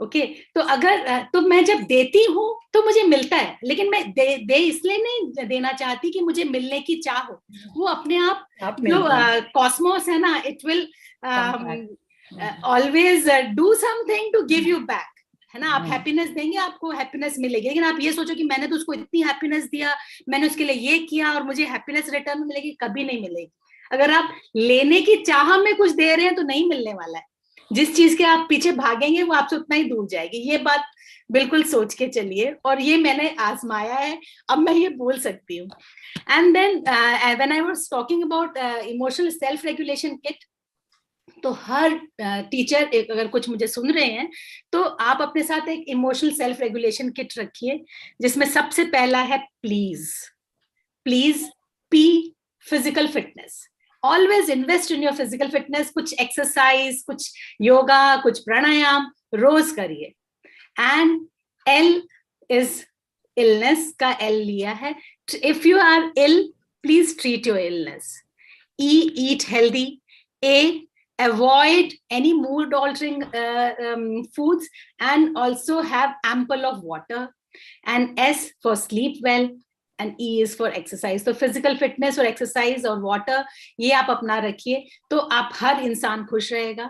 ओके, तो अगर तो मैं जब देती हूँ तो मुझे मिलता है, लेकिन मैं दे इसलिए नहीं देना चाहती कि मुझे मिलने की चाह हो. वो अपने आप जो कॉस्मोस है ना, it will always do something to give you back, है ना. आप हैप्पीनेस देंगे, आपको हैप्पीनेस मिलेगी. लेकिन आप ये सोचो कि मैंने तो उसको इतनी हैप्पीनेस दिया, मैंने उसके लिए ये किया और मुझे हैप्पीनेस रिटर्न में मिलेगी, कभी नहीं मिलेगी. अगर आप लेने की चाह में कुछ दे रहे हैं तो नहीं मिलने वाला है. जिस चीज के आप पीछे भागेंगे वो आपसे उतना ही दूर जाएगी. ये बात बिल्कुल सोच के चलिए, और ये मैंने आजमाया है, अब मैं ये बोल सकती हूँ. And then when I was talking about emotional self regulation kit, तो हर टीचर अगर कुछ मुझे सुन रहे हैं तो आप अपने साथ एक इमोशनल सेल्फ रेगुलेशन किट रखिए, जिसमें सबसे पहला है please. Please, P, physical fitness. Always invest in your physical fitness. कुछ exercise, कुछ yoga, कुछ प्राणायाम रोज करिए. And L is illness का L लिया है. If you are ill, please treat your illness. E, eat healthy. A, avoid any mood altering foods, and also have ample of water. And S for sleep well. And E is for exercise. तो physical fitness और exercise और water ये आप अपना रखिए, तो आप हर इंसान खुश रहेगा.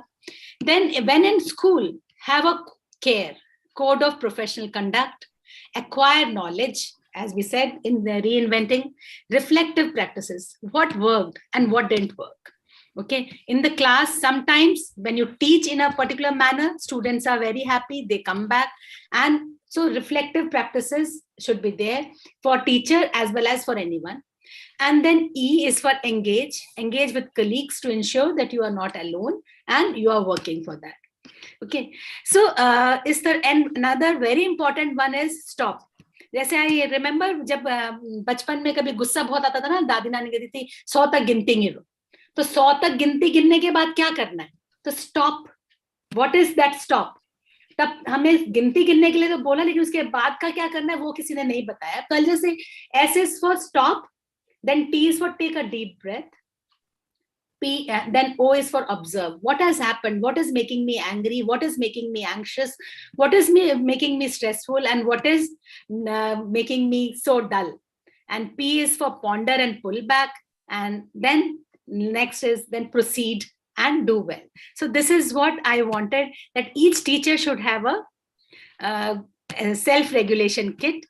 Then when in school, have a care, code of professional conduct, acquire knowledge, as we said in the reinventing, reflective practices, what worked and what didn't work. Okay, in the class, sometimes when you teach in a particular manner, students are very happy, they come back, and so reflective practices should be there for teacher as well as for anyone. And then E is for engage with colleagues to ensure that you are not alone and you are working for that. Okay, so is there another very important one is stop. जैसे I remember जब बचपन में कभी गुस्सा बहुत आता था ना, दादी नानी कहती थी 100 तक गिनती गिनो. तो 100 तक गिनती गिनने के बाद क्या करना है, तो stop. What is that stop? तब हमें गिनती गिनने के लिए तो बोला, लेकिन उसके बाद का क्या करना है वो किसी ने नहीं बताया. कल जैसे S is for stop, then T is for take a deep breath, P, then O is for observe. What has happened? What is making me angry? What is making me anxious? What is making me stressful? And what is making me so dull? And P is for ponder and pull back. And then next is then proceed and do well. So this is what I wanted, that each teacher should have a self-regulation kit.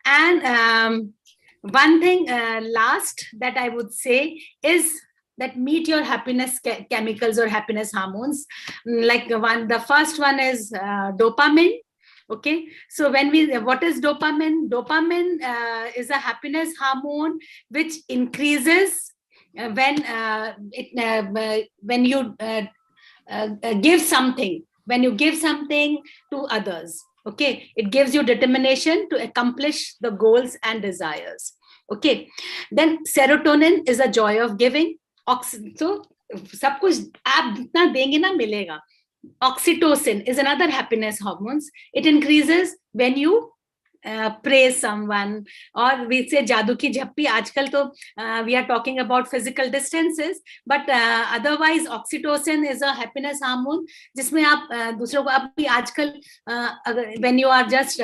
And one thing last that I would say is that meet your happiness chemicals or happiness hormones. Like the first one is dopamine. Okay, so what is dopamine? Dopamine is a happiness hormone which increases when you give something. When you give something to others, okay, it gives you determination to accomplish the goals and desires. Okay, then serotonin is a joy of giving. So सब कुछ आप जितना देंगे ना मिलेगा. Oxytocin is another happiness hormone. It increases when you praise someone, or we say जादू की झप्पी. आजकल तो we are talking about physical distances, but otherwise oxytocin is a happiness hormone जिसमें आप दूसरों को अभी आजकल अगर when you are just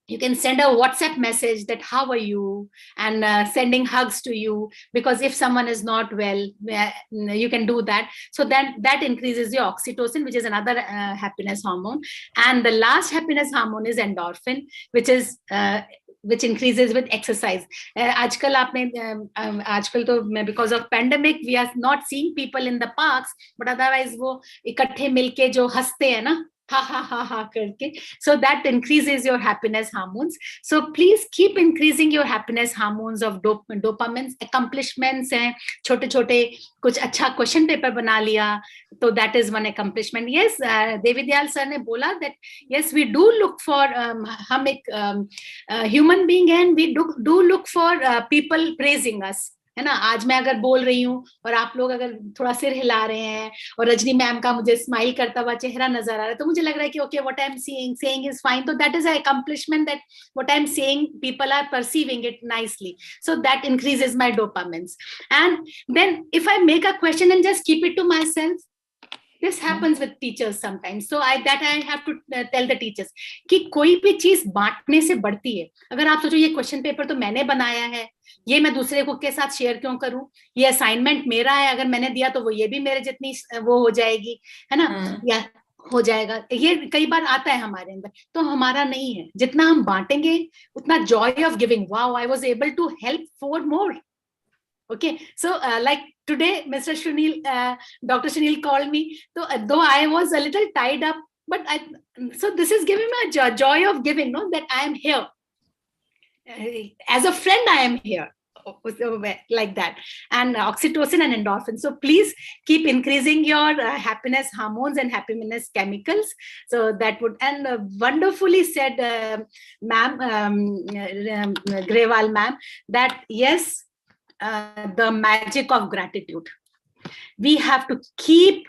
you can send a WhatsApp message that how are you, and sending hugs to you, because if someone is not well, you can do that. So then that increases your oxytocin, which is another happiness hormone. And the last happiness hormone is endorphin, which increases with exercise. आजकल आपने आजकल तो because of pandemic we are not seeing people in the parks, but otherwise वो इकट्ठे मिलके जो हंसते हैं ना, ha ha ha ha करके, so that increases your happiness hormones. So please keep increasing your happiness hormones of dopamine. Accomplishments हैं, छोटे छोटे कुछ अच्छा क्वेश्चन पेपर बना लिया, तो that is one accomplishment. Yes, Devidayal sir ने बोला that yes, we do look for हम एक human being and we do look for people praising us, है ना. आज मैं अगर बोल रही हूँ और आप लोग अगर थोड़ा सिर हिला रहे हैं और रजनी मैम का मुझे स्माइल करता हुआ चेहरा नजर आ रहा है, तो मुझे लग रहा है कि okay, what I am saying is fine. So that is an accomplishment that what I'm saying, people are perceiving it nicely. So that increases my dopamines. And then if I make a question and just keep it to myself, this happens with teachers sometimes. So I have to tell the teachers कि कोई भी चीज बांटने से बढ़ती है. अगर आप सोचो ये क्वेश्चन पेपर तो मैंने बनाया है, ये मैं दूसरे को के साथ शेयर क्यों करूं, ये असाइनमेंट मेरा है, अगर मैंने दिया तो वो ये भी मेरे जितनी वो हो जाएगी, है ना, या हो जाएगा. ये कई बार आता है हमारे अंदर, तो हमारा नहीं है. जितना हम बांटेंगे उतना joy of giving. Wow, I was able to help 4 more. Okay, so like today, Mr. Sunil, Dr. Sunil called me. So though I was a little tied up, but so this is giving me a joy of giving, no, that I am here. As a friend, I am here, like that. And oxytocin and endorphin. So please keep increasing your happiness hormones and happiness chemicals. So that would, and wonderfully said, ma'am, Grewal ma'am, that yes, the magic of gratitude. We have to keep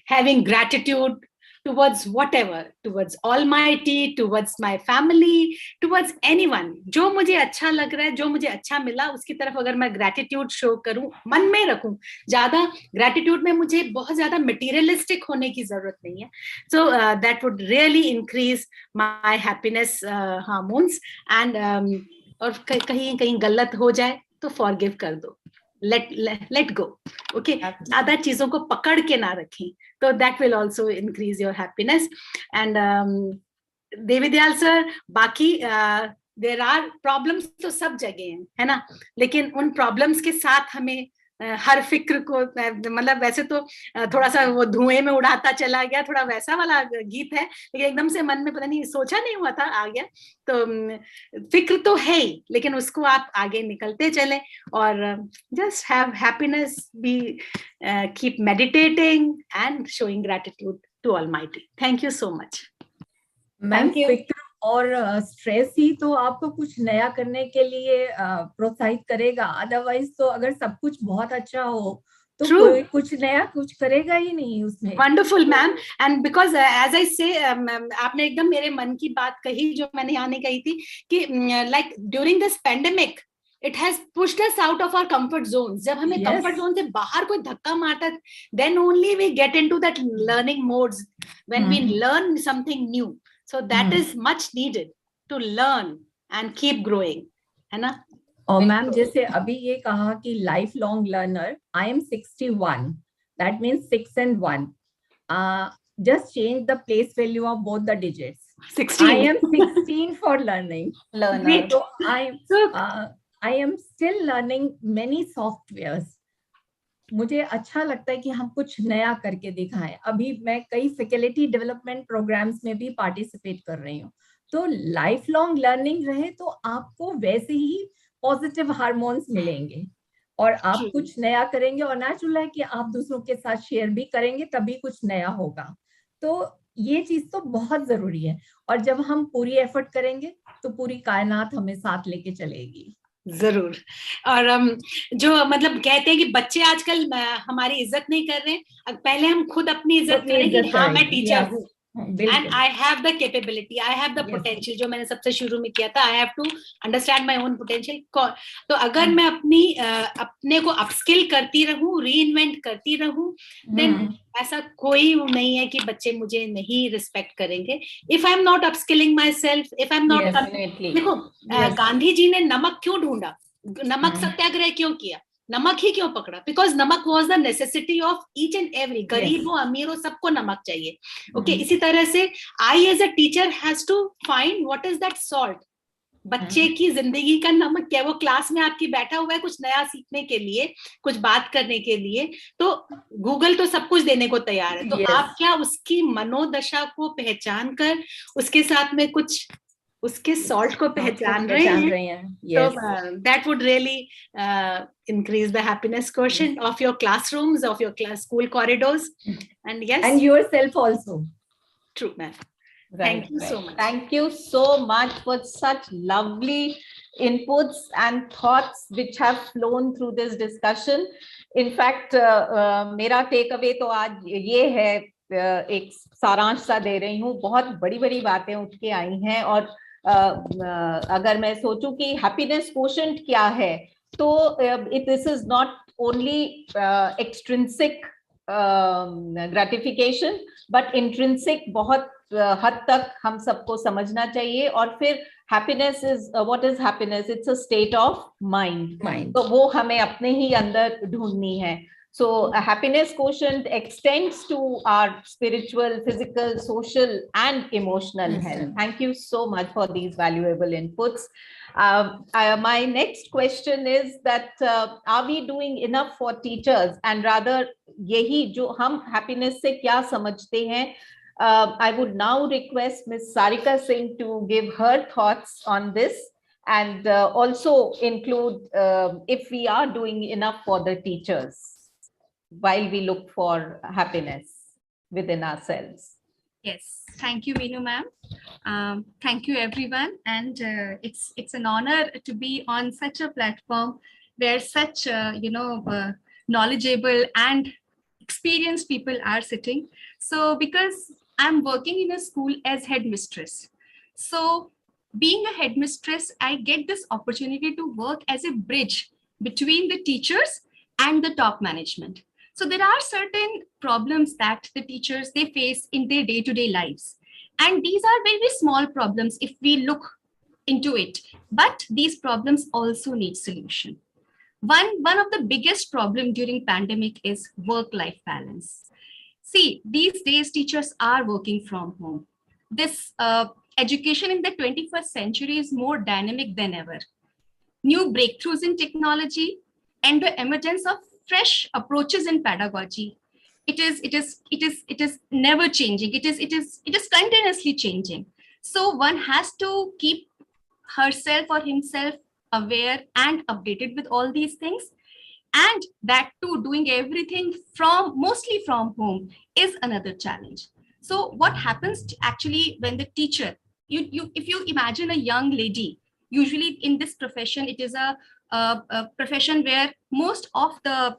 having gratitude towards whatever, towards Almighty, towards my family, towards anyone. जो मुझे अच्छा लग रहा है, जो मुझे अच्छा मिला, उसकी तरफ अगर मैं gratitude show करूं, मन में रखूं. ज्यादा gratitude में मुझे बहुत ज्यादा materialistic होने की जरूरत नहीं है. So that would really increase my happiness hormones. And और कहीं कहीं गलत हो जाए तो forgive कर दो. Let go. Okay, ज्यादा चीजों को पकड़ के ना रखें, तो that will also increase your happiness. And देविदयाल sir, बाकी there are problems तो सब जगह हैं, है ना, लेकिन उन problems के साथ हमें हर फिक्र को, मतलब वैसे तो थोड़ा सा वो धुएं में उड़ाता चला गया, थोड़ा वैसा वाला गीत है, लेकिन एकदम से मन में पता नहीं, सोचा नहीं हुआ था, आ गया. तो फिक्र तो है ही, लेकिन उसको आप आगे निकलते चलें और just have happiness, be keep meditating and showing gratitude to Almighty. Thank you so much. Ma'am, फिक्र और स्ट्रेस ही तो आपको कुछ नया करने के लिए प्रोत्साहित करेगा. अदरवाइज तो अगर सब कुछ बहुत अच्छा हो तो कोई कुछ नया कुछ करेगा ही नहीं उसमें. Wonderful ma'am. And because as I say, आपने एकदम मेरे मन की बात कही जो मैंने यहाँ नहीं कही थी, कि like during this pandemic it has pushed us out of our comfort zones. जब हमें comfort zone से बाहर कोई धक्का मारता, then only we get into that learning modes, when we learn something new. So that is much needed to learn and keep growing, है ना. और मैम, जैसे अभी ये कहा कि life long learner, I am 61, that means 6 and 1. Just change the place value of both the digits. 16. I am 16 for learning. So I am still learning many softwares. मुझे अच्छा लगता है कि हम कुछ नया करके दिखाएं. अभी मैं कई फैकल्टी डेवलपमेंट प्रोग्राम्स में भी पार्टिसिपेट कर रही हूँ. तो लाइफ लॉन्ग लर्निंग रहे तो आपको वैसे ही पॉजिटिव हार्मोन्स मिलेंगे और आप कुछ नया करेंगे, और नेचुरल है कि आप दूसरों के साथ शेयर भी करेंगे, तभी कुछ नया होगा. तो ये चीज तो बहुत जरूरी है, और जब हम पूरी एफर्ट करेंगे तो पूरी कायनात हमें साथ लेके चलेगी. जरूर. और जो मतलब कहते हैं कि बच्चे आजकल हमारी इज्जत नहीं कर रहे हैं, पहले हम खुद अपनी इज्जत करें कि हाँ मैं टीचर हूँ, and I have the capability, I have the Yes. potential, जो मैंने सबसे शुरू में किया था, I have to understand my own potential. तो अगर मैं अपने को upskill करती रहूं, reinvent करती रहूं, then ऐसा कोई नहीं है कि बच्चे मुझे नहीं respect करेंगे. If I'm not upskilling myself, if I'm not, देखो गांधी जी ने नमक क्यों ढूंढा, नमक सत्याग्रह क्यों किया, नमक ही क्यों पकड़ा? Because नमक was the necessity of each and every, गरीब हो अमीर हो सबको नमक चाहिए. Okay, इसी तरह से I as a teacher has to find what is that salt. बच्चे की जिंदगी का नमक क्या है? वो क्लास में आपकी बैठा हुआ है कुछ नया सीखने के लिए, कुछ बात करने के लिए, तो गूगल तो सब कुछ देने को तैयार है. तो आप क्या उसकी मनोदशा को पहचान कर उसके साथ में कुछ उसके सॉल्ट को पहचान रहे हैं? So that would really increase the happiness quotient of your classrooms, of your school corridors, and yes, and yourself also. True, ma'am. Right, Thank you so much. Thank you so much for such lovely inputs and thoughts which have flown through this discussion. In fact, मेरा take away तो आज ये है, एक सारांश सा दे रही हूँ. बहुत बड़ी बातें उठ के आई हैं और अगर मैं सोचूं कि हैप्पीनेस कोशेंट क्या है, तो this is not only extrinsic gratification but intrinsic बहुत हद तक हम सबको समझना चाहिए. और फिर happiness is what is happiness? It's a state of mind. तो वो हमें अपने ही अंदर ढूंढनी है. So a happiness quotient extends to our spiritual, physical, social, and emotional health. Thank you so much for these valuable inputs. My next question is that are we doing enough for teachers? And rather, यही जो हम happiness से क्या समझते हैं? I would now request Ms. Sarika Singh to give her thoughts on this and also include if we are doing enough for the teachers while we look for happiness within ourselves. Yes, thank you, Veenu ma'am. Thank you, everyone. And it's an honor to be on such a platform where such, knowledgeable and experienced people are sitting. So because I'm working in a school as headmistress. So being a headmistress, I get this opportunity to work as a bridge between the teachers and the top management. So there are certain problems that the teachers, they face in their day-to-day lives. And these are very small problems if we look into it. But these problems also need solution. One of the biggest problem during pandemic is work-life balance. See, these days teachers are working from home. This education in the 21st century is more dynamic than ever. New breakthroughs in technology and the emergence of fresh approaches in pedagogy. It is never changing. It is continuously changing. So one has to keep herself or himself aware and updated with all these things. And that too, doing everything mostly from home is another challenge. So what happens actually when the teacher, if you imagine a young lady, usually in this profession, it is a profession where most of the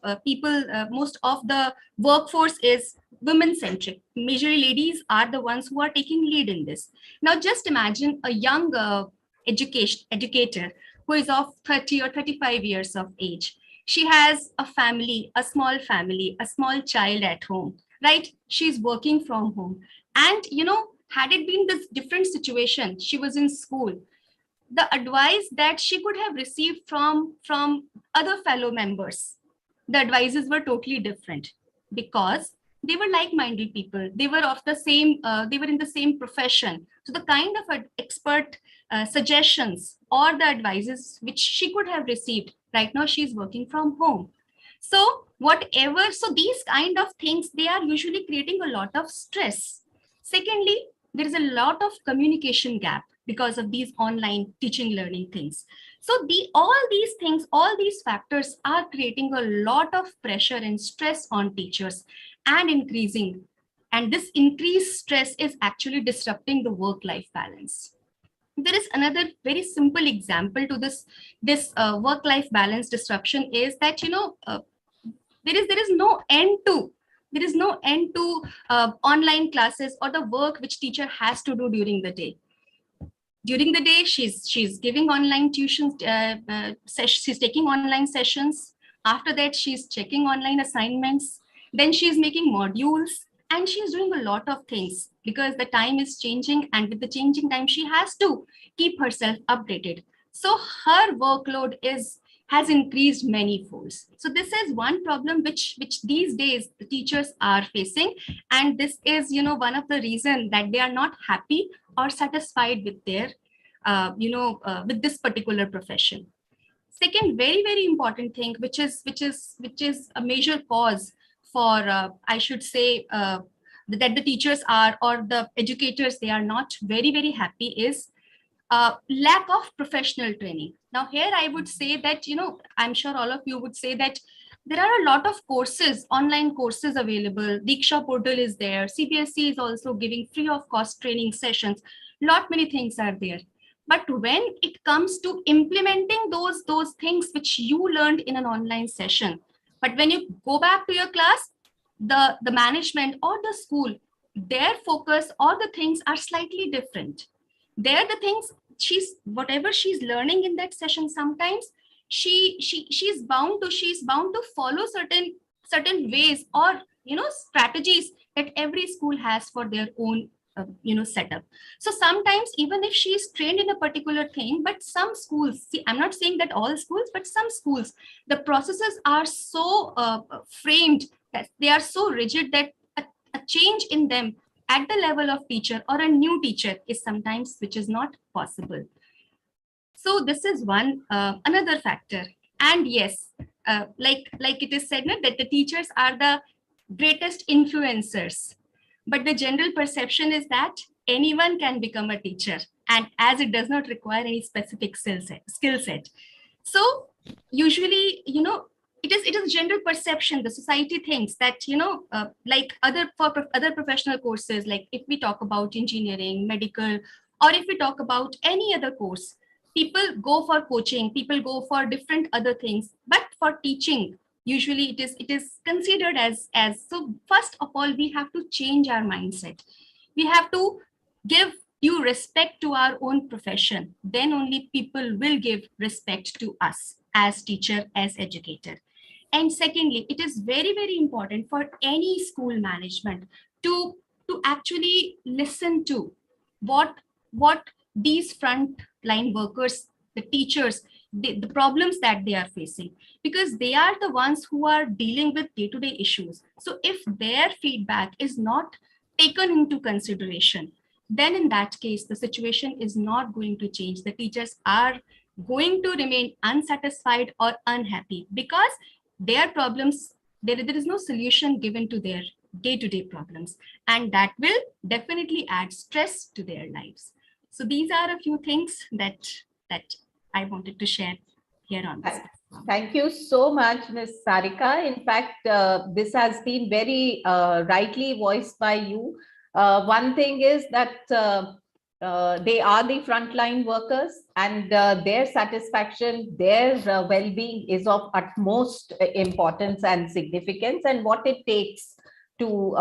workforce is women-centric. Majorly ladies are the ones who are taking lead in this. Now just imagine a young educator who is of 30 or 35 years of age. She has a family, a small child at home, right? She's working from home. And had it been this different situation, she was in school, the advice that she could have received from other fellow members, the advices were totally different because they were like-minded people. They were of the same, they were in the same profession. So the kind of expert suggestions or the advices which she could have received, right now she's working from home. So these kind of things, they are usually creating a lot of stress. Secondly, there is a lot of communication gap because of these online teaching learning things. So all these factors are creating a lot of pressure and stress on teachers and this increased stress is actually disrupting the work-life balance. There is another very simple example to this work-life balance disruption is that there is no end to There is no end to online classes or the work which teacher has to do during the day. During the day, she's giving online tuitions, she's taking online sessions. After that, she's checking online assignments. Then she's making modules, and she's doing a lot of things because the time is changing, and with the changing time, she has to keep herself updated. So her workload has increased many folds. So this is one problem which these days the teachers are facing, and this is one of the reasons that they are not happy or satisfied with their with this particular profession. Second, very very important thing, which is a major cause for I should say that the teachers are, or the educators, they are not very very happy, is lack of professional training. Now here I would say that, I'm sure all of you would say that there are a lot of courses, online courses available. Diksha portal is there. CBSE is also giving free of cost training sessions. Lot many things are there. But when it comes to implementing those things which you learned in an online session, but when you go back to your class, the management or the school, their focus or the things are slightly different. There the things, whatever she's learning in that session, sometimes she's bound to follow certain ways or strategies that every school has for their own setup. So sometimes even if she's trained in a particular thing, but some schools, see, I'm not saying that all schools, but some schools, the processes are so framed that they are so rigid that a change in them at the level of teacher or a new teacher is sometimes which is not possible. So this is one another factor. And yes, like it is said that the teachers are the greatest influencers, but the general perception is that anyone can become a teacher, and as it does not require any specific skill set. So usually, it is a general perception. The society thinks that, like other professional courses, like if we talk about engineering, medical, or if we talk about any other course, people go for coaching, people go for different other things. But for teaching, usually it is considered as so. First of all, we have to change our mindset. We have to give due respect to our own profession. Then only people will give respect to us as teacher, as educator. And secondly, it is very, very important for any school management to actually listen to what these frontline workers, the teachers, the problems that they are facing, because they are the ones who are dealing with day-to-day issues. So if their feedback is not taken into consideration, then in that case, the situation is not going to change. The teachers are going to remain unsatisfied or unhappy because their problems, there is no solution given to their day-to-day problems, and that will definitely add stress to their lives. So these are a few things that I wanted to share here on this. Thank you so much, Ms. Sarika. In fact, this has been very rightly voiced by you. One thing is that they are the frontline workers, and their satisfaction, their well-being is of utmost importance and significance, and what it takes to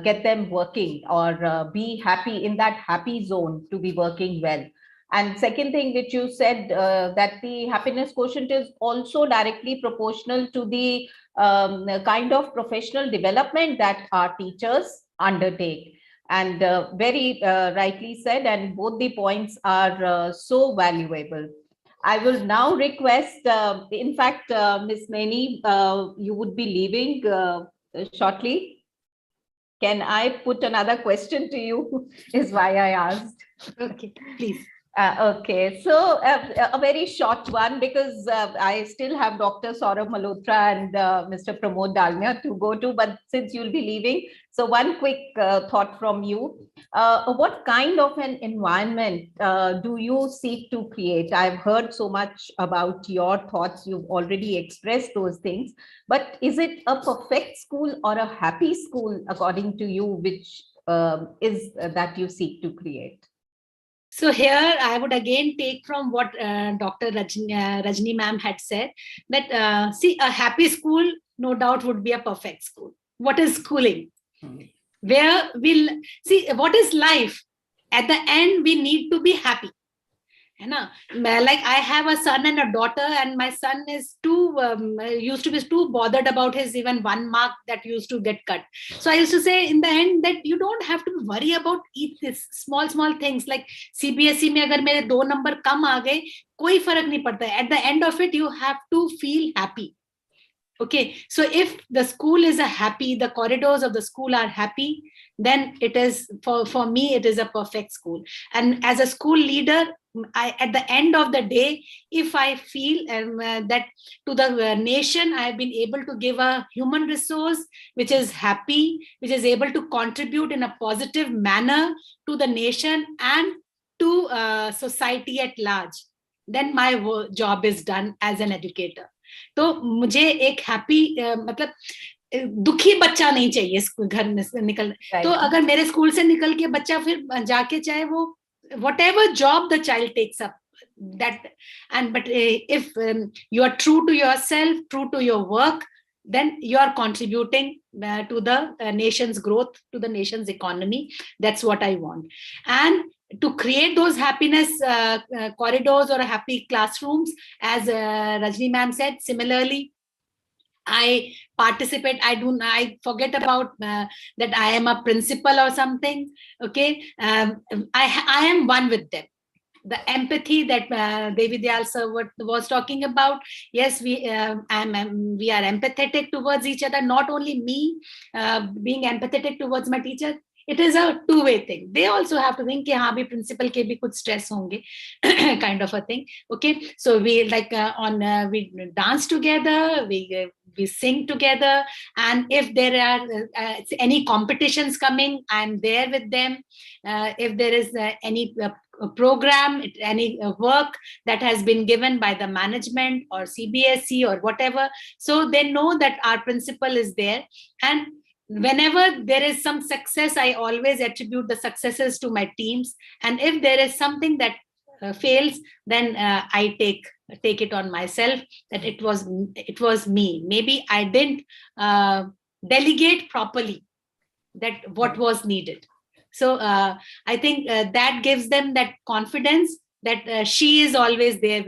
get them working or be happy in that happy zone to be working well. And second thing which you said, that the happiness quotient is also directly proportional to the kind of professional development that our teachers undertake. And very rightly said, and both the points are so valuable. I will now request, in fact, Ms. Maini, you would be leaving shortly. Can I put another question to you, is why I asked. Okay, please. Okay, so a very short one, because I still have Dr. Saurabh Malhotra and Mr. Pramod Dalmia to go to, but since you'll be leaving, so one quick thought from you. What kind of an environment do you seek to create? I've heard so much about your thoughts. You've already expressed those things, but is it a perfect school or a happy school, according to you, which is that you seek to create? So here I would again take from what Dr. Rajni ma'am had said, that see, a happy school no doubt would be a perfect school. what is schooling? Where we'll see what is life. At the end, we need to be happy. Like I have a son and a daughter, and my son is used to be too bothered about his even 1 mark that used to get cut. So I used to say in the end that you don't have to worry about this small things like CBSE में अगर मेरे 2 number कम आ गए कोई फर्क नहीं पड़ता. At the end of it, you have to feel happy. Okay, so if the school is the corridors of the school are happy, then it is for me it is a perfect school. And as a school leader, at the end of the day, if I feel that to the nation I have been able to give a human resource which is happy, which is able to contribute in a positive manner to the nation and to society at large, then my job is done as an educator. तो मुझे एक happy मतलब दुखी बच्चा नहीं चाहिए घर में से निकल. तो अगर मेरे स्कूल से निकल के बच्चा फिर जाके चाहे वो whatever job the child takes up, that and but if you are true to yourself, true to your work, then you are contributing to the nation's growth, to the nation's economy. That's what I want. And to create those happiness corridors or happy classrooms, as Rajni ma'am said, similarly, I participate. I forget about that I am a principal or something. Okay, I am one with them. The empathy that Devi Dayal sir was talking about. Yes, we are empathetic towards each other. Not only me being empathetic towards my teacher. It is a two-way thing. They also have to think कि हाँ भी principal के भी कुछ stress होंगे, kind of a thing. Okay, so we like we dance together, we sing together, and if there are any competitions coming, I'm there with them. If there is any program, any work that has been given by the management or CBSE or whatever, so they know that our principal is there. And whenever there is some success, I always attribute the successes to my teams. And if there is something that fails, then I take it on myself that it was me. Maybe I didn't delegate properly that what was needed. So I think that gives them that confidence that she is always there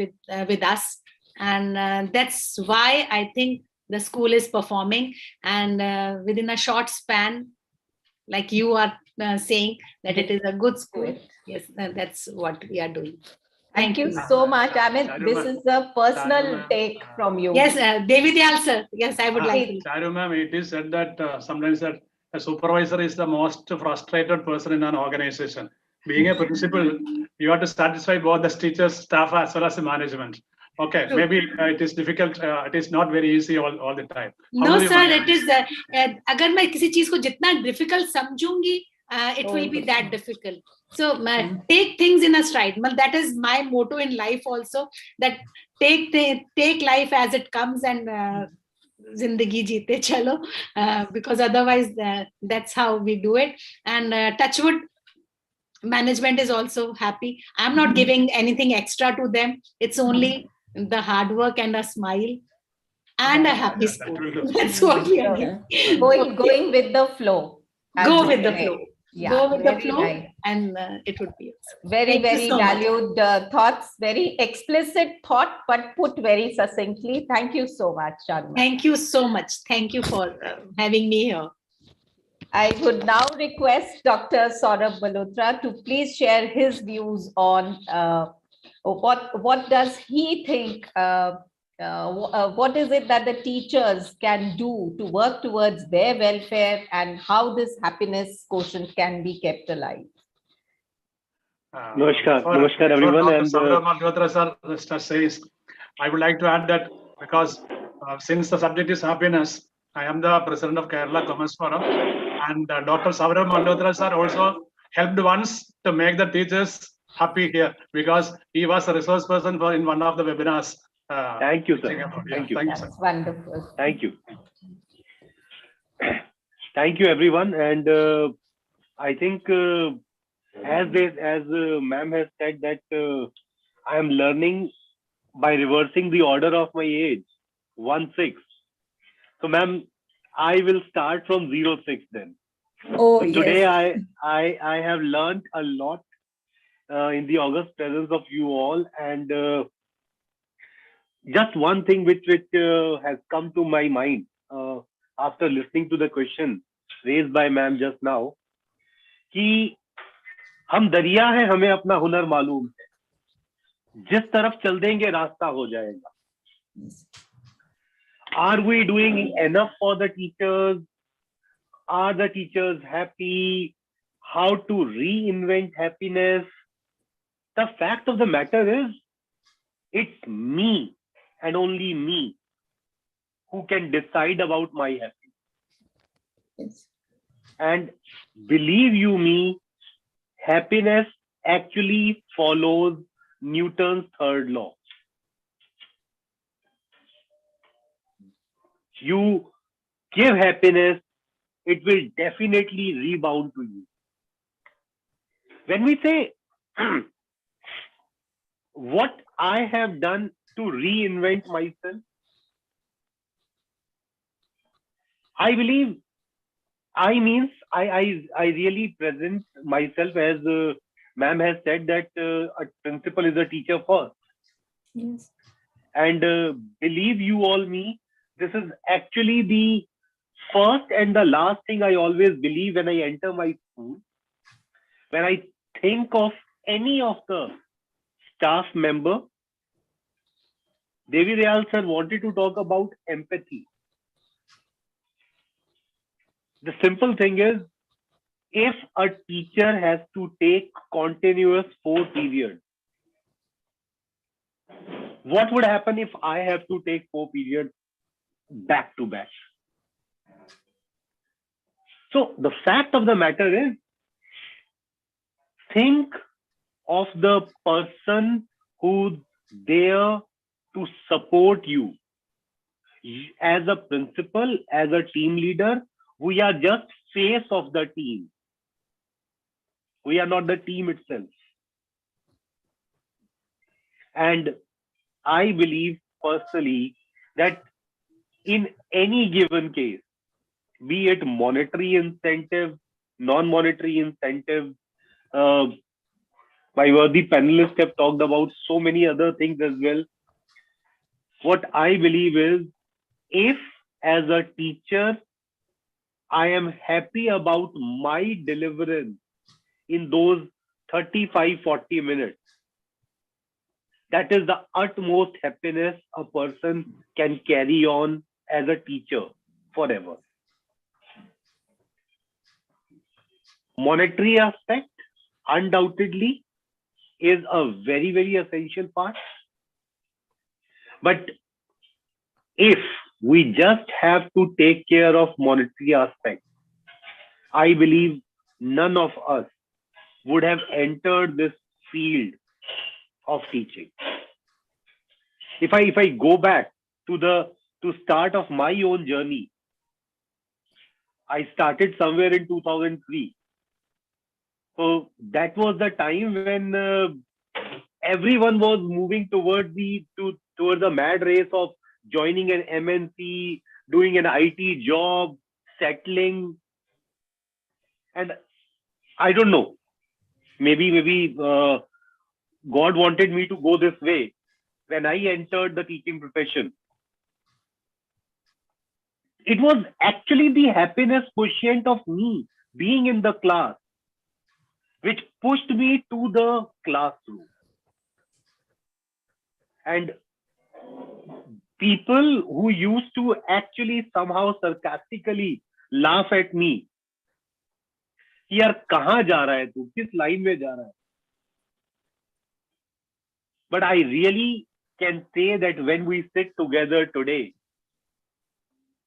with us. And that's why I think the school is performing, and within a short span, like you are saying, that it is a good school. Yes, that's what we are doing. Thank you so much. I mean, this is a personal take from you. Yes, Devi Dayal sir. Yes, I would like to. Charu ma'am, it is said that sometimes that a supervisor is the most frustrated person in an organization. Being a principal, you have to satisfy both the teachers, staff, as well as the management. Okay, true. Maybe it is difficult. It is not very easy all the time. No, sir, it is. अगर मैं किसी चीज को जितना difficult समझूंगी, it will be that difficult. So take things in a stride. Well, that is my motto in life also. That take life as it comes and zindagi jeete chalo. Because otherwise, that's how we do it. And touch wood. Management is also happy. I'm not giving anything extra to them. It's only the hard work and a smile and a happy school. That's what we are doing. Going with the flow. Go with the flow. Yeah, go with the flow, right. And it would be very so valued thoughts, very explicit thought, but put very succinctly. Thank you so much, Sharma. Thank you so much. Thank you for having me here. I would now request Dr. Saurabh Malhotra to please share his views on what does he think, what is it that the teachers can do to work towards their welfare, and how this happiness quotient can be kept alive. Namaskar everyone. And Saurabh Malhotra sir says, I would like to add that because since the subject is happiness, I am the president of Kerala Commerce Forum, and Dr. Saurabh Malhotra sir also helped once to make the teachers happy here because he was a resource person for in one of the webinars. Thank you, sir. Thank you. That's wonderful. Thank you. Thank you, everyone. And I think as ma'am has said that I am learning by reversing the order of my age, 1-6. So, ma'am, I will start from 06 then. Oh, So yes. today I have learned a lot in the august presence of you all, and just one thing which has come to my mind after listening to the question raised by ma'am just now, कि हम दरिया हैं, हमें अपना हुनर मालूम है, जिस तरफ चल देंगे रास्ता हो जाएगा. Are we doing enough for the teachers? Are the teachers happy? How to reinvent happiness? The fact of the matter is, it's me and only me who can decide about my happiness. Yes. And believe you me, happiness actually follows Newton's third law. You give happiness, it will definitely rebound to you. When we say what I have done to reinvent myself, I believe I means I really present myself as ma'am has said that a principal is a teacher first. Yes. And believe you all me, this is actually the first and the last thing I always believe when I enter my school. When I think of any of the staff member, Devi Dayal sir wanted to talk about empathy. The simple thing is, if a teacher has to take continuous 4 periods, what would happen if I have to take 4 periods back to back? So the fact of the matter is, think of the person who's there to support you. As a principal, as a team leader, we are just face of the team. We are not the team itself. And I believe personally that in any given case, be it monetary incentive, non-monetary incentive, my worthy panelists have talked about so many other things as well. What I believe is, if as a teacher, I am happy about my deliverance in those 35-40 minutes, that is the utmost happiness a person can carry on as a teacher forever. Monetary aspect undoubtedly is a very, very essential part. But if we just have to take care of monetary aspect, I believe none of us would have entered this field of teaching. If I go back to start of my own journey, I started somewhere in 2003. So that was the time when everyone was moving towards the mad race of joining an MNC, doing an IT job, settling. And I don't know, maybe God wanted me to go this way. When I entered the teaching profession, it was actually the happiness quotient of me being in the class which pushed me to the classroom. And people who used to actually somehow sarcastically laugh at me, यार कहाँ जा रहा है तू, किस line में जा रहा है? But I really can say that when we sit together today,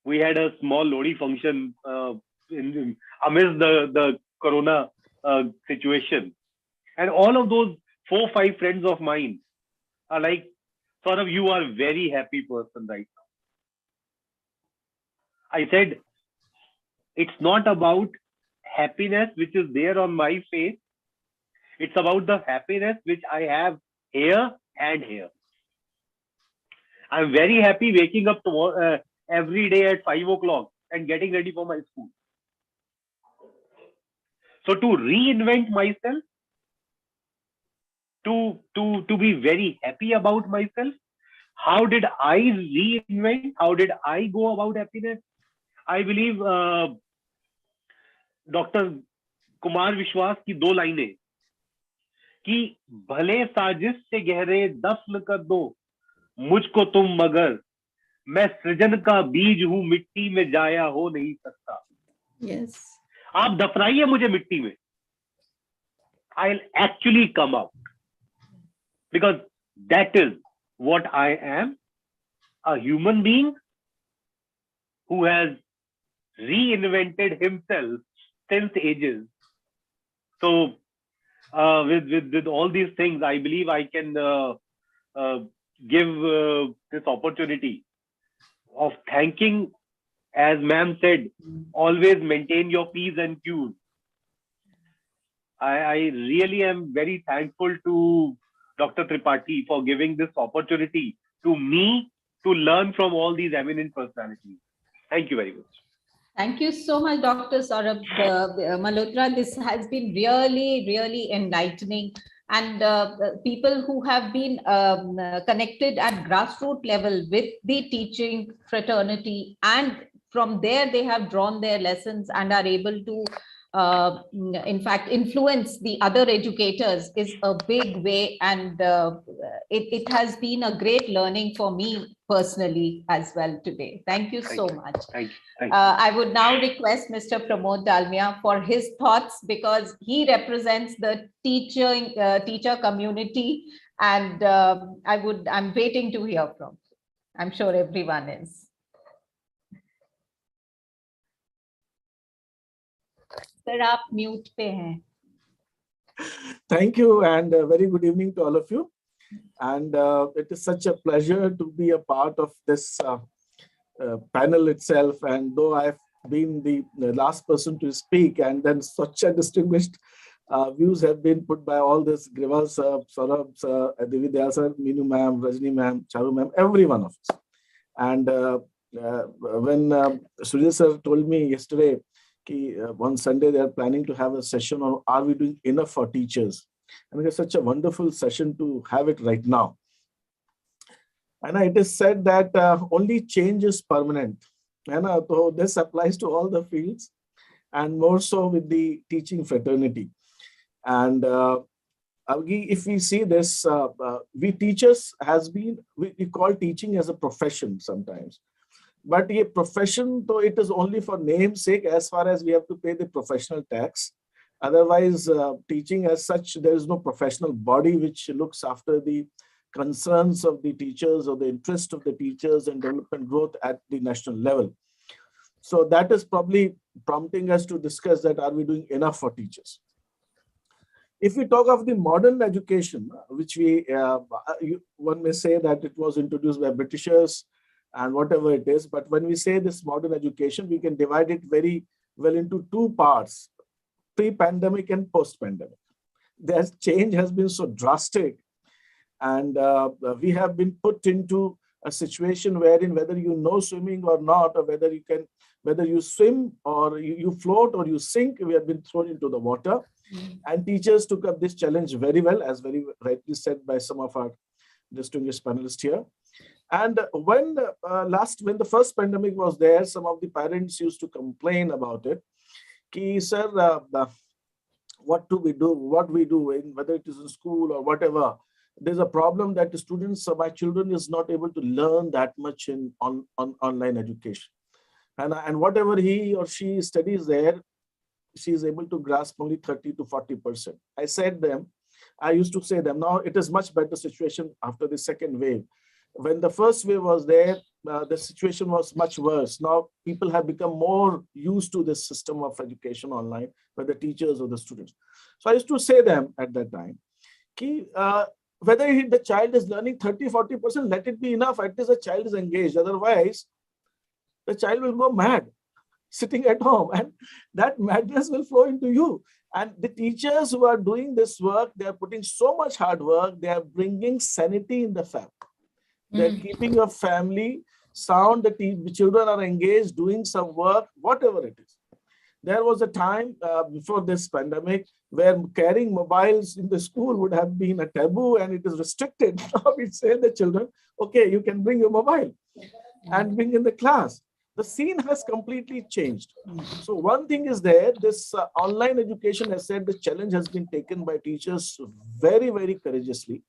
we had a small Lodi function amidst the Corona situation. And all of those 4-5 friends of mine are like, Saurav, you are a very happy person right now. I said, it's not about happiness which is there on my face. It's about the happiness which I have here and here. I'm very happy waking up every day at 5 o'clock and getting ready for my school. So to reinvent myself, to be very happy about myself, how did I reinvent? How did I go about happiness? I believe doctor Kumar विश्वास की 2 लाइनें कि भले साजिश से गहरे दफन कर दो मुझको तुम, मगर मैं सृजन का बीज हूं, मिट्टी में जाया हो नहीं सकता. Yes. आप दफनाइए मुझे मिट्टी में, I'll actually come out, because that is what I am, a human being who has reinvented himself since ages. So with all these things, I believe I can give this opportunity of thanking, as ma'am said, always maintain your P's and Q's. I really am very thankful to Dr. Tripathi for giving this opportunity to me to learn from all these eminent personalities. Thank you very much. Thank you so much, Dr. Saurabh Malhotra. This has been really, really enlightening. And people who have been connected at grassroots level with the teaching fraternity, and from there they have drawn their lessons and are able to, in fact, influence the other educators, is a big way. And it has been a great learning for me personally as well today. Thank you so much. Thank you. Thank you. I would now request Mr. Pramod Dalmia for his thoughts, because he represents the teacher community, and I'm waiting to hear from him. I'm sure everyone is. Sir, आप mute पे हैं. Thank you, and a very good evening to all of you. And it is such a pleasure to be a part of this panel itself. And though I've been the last person to speak, and then such a distinguished views have been put by all this, Grival sir, Saurabh sir, Dividya sir, Meenu ma'am, Rajni ma'am, Charu ma'am, every one of us. And when Sujit sir told me yesterday, on Sunday they are planning to have a session on are we doing enough for teachers, and it's such a wonderful session to have it right now. And it is said that only change is permanent, and so this applies to all the fields, and more so with the teaching fraternity. And if we see this, we teachers has been, we call teaching as a profession sometimes. But a profession, though it is only for namesake as far as we have to pay the professional tax. Otherwise, teaching as such, there is no professional body which looks after the concerns of the teachers or the interest of the teachers and development growth at the national level. So that is probably prompting us to discuss that are we doing enough for teachers? If we talk of the modern education, which we, one may say that it was introduced by Britishers, and whatever it is, but when we say this modern education, we can divide it very well into 2 parts, pre-pandemic and post-pandemic. The change has been so drastic, and we have been put into a situation wherein whether you know swimming or not, or whether you swim or you float or you sink, we have been thrown into the water. And teachers took up this challenge very well, as very rightly said by some of our distinguished panelists here. And when the first pandemic was there, some of the parents used to complain about it. Ki, sir, what do we do? What we do, whether it is in school or whatever, there's a problem that the students, my children, is not able to learn that much in online education. And whatever he or she studies there, she is able to grasp only 30 to 40%. I used to say them, now it is much better situation after the second wave. When the first wave was there, the situation was much worse. Now people have become more used to this system of education online, whether teachers or the students. So I used to say them at that time, whether the child is learning 30, 40%, let it be enough. At least the child is engaged. Otherwise, the child will go mad sitting at home, and that madness will flow into you. And the teachers who are doing this work, they are putting so much hard work. They are bringing sanity in the family. They're keeping your family sound, the children are engaged doing some work, whatever it is. There was a time before this pandemic where carrying mobiles in the school would have been a taboo and it is restricted. Now we say the children, okay, you can bring your mobile and bring in the class. The scene has completely changed. So one thing is there, this online education, as said, the challenge has been taken by teachers very, very courageously.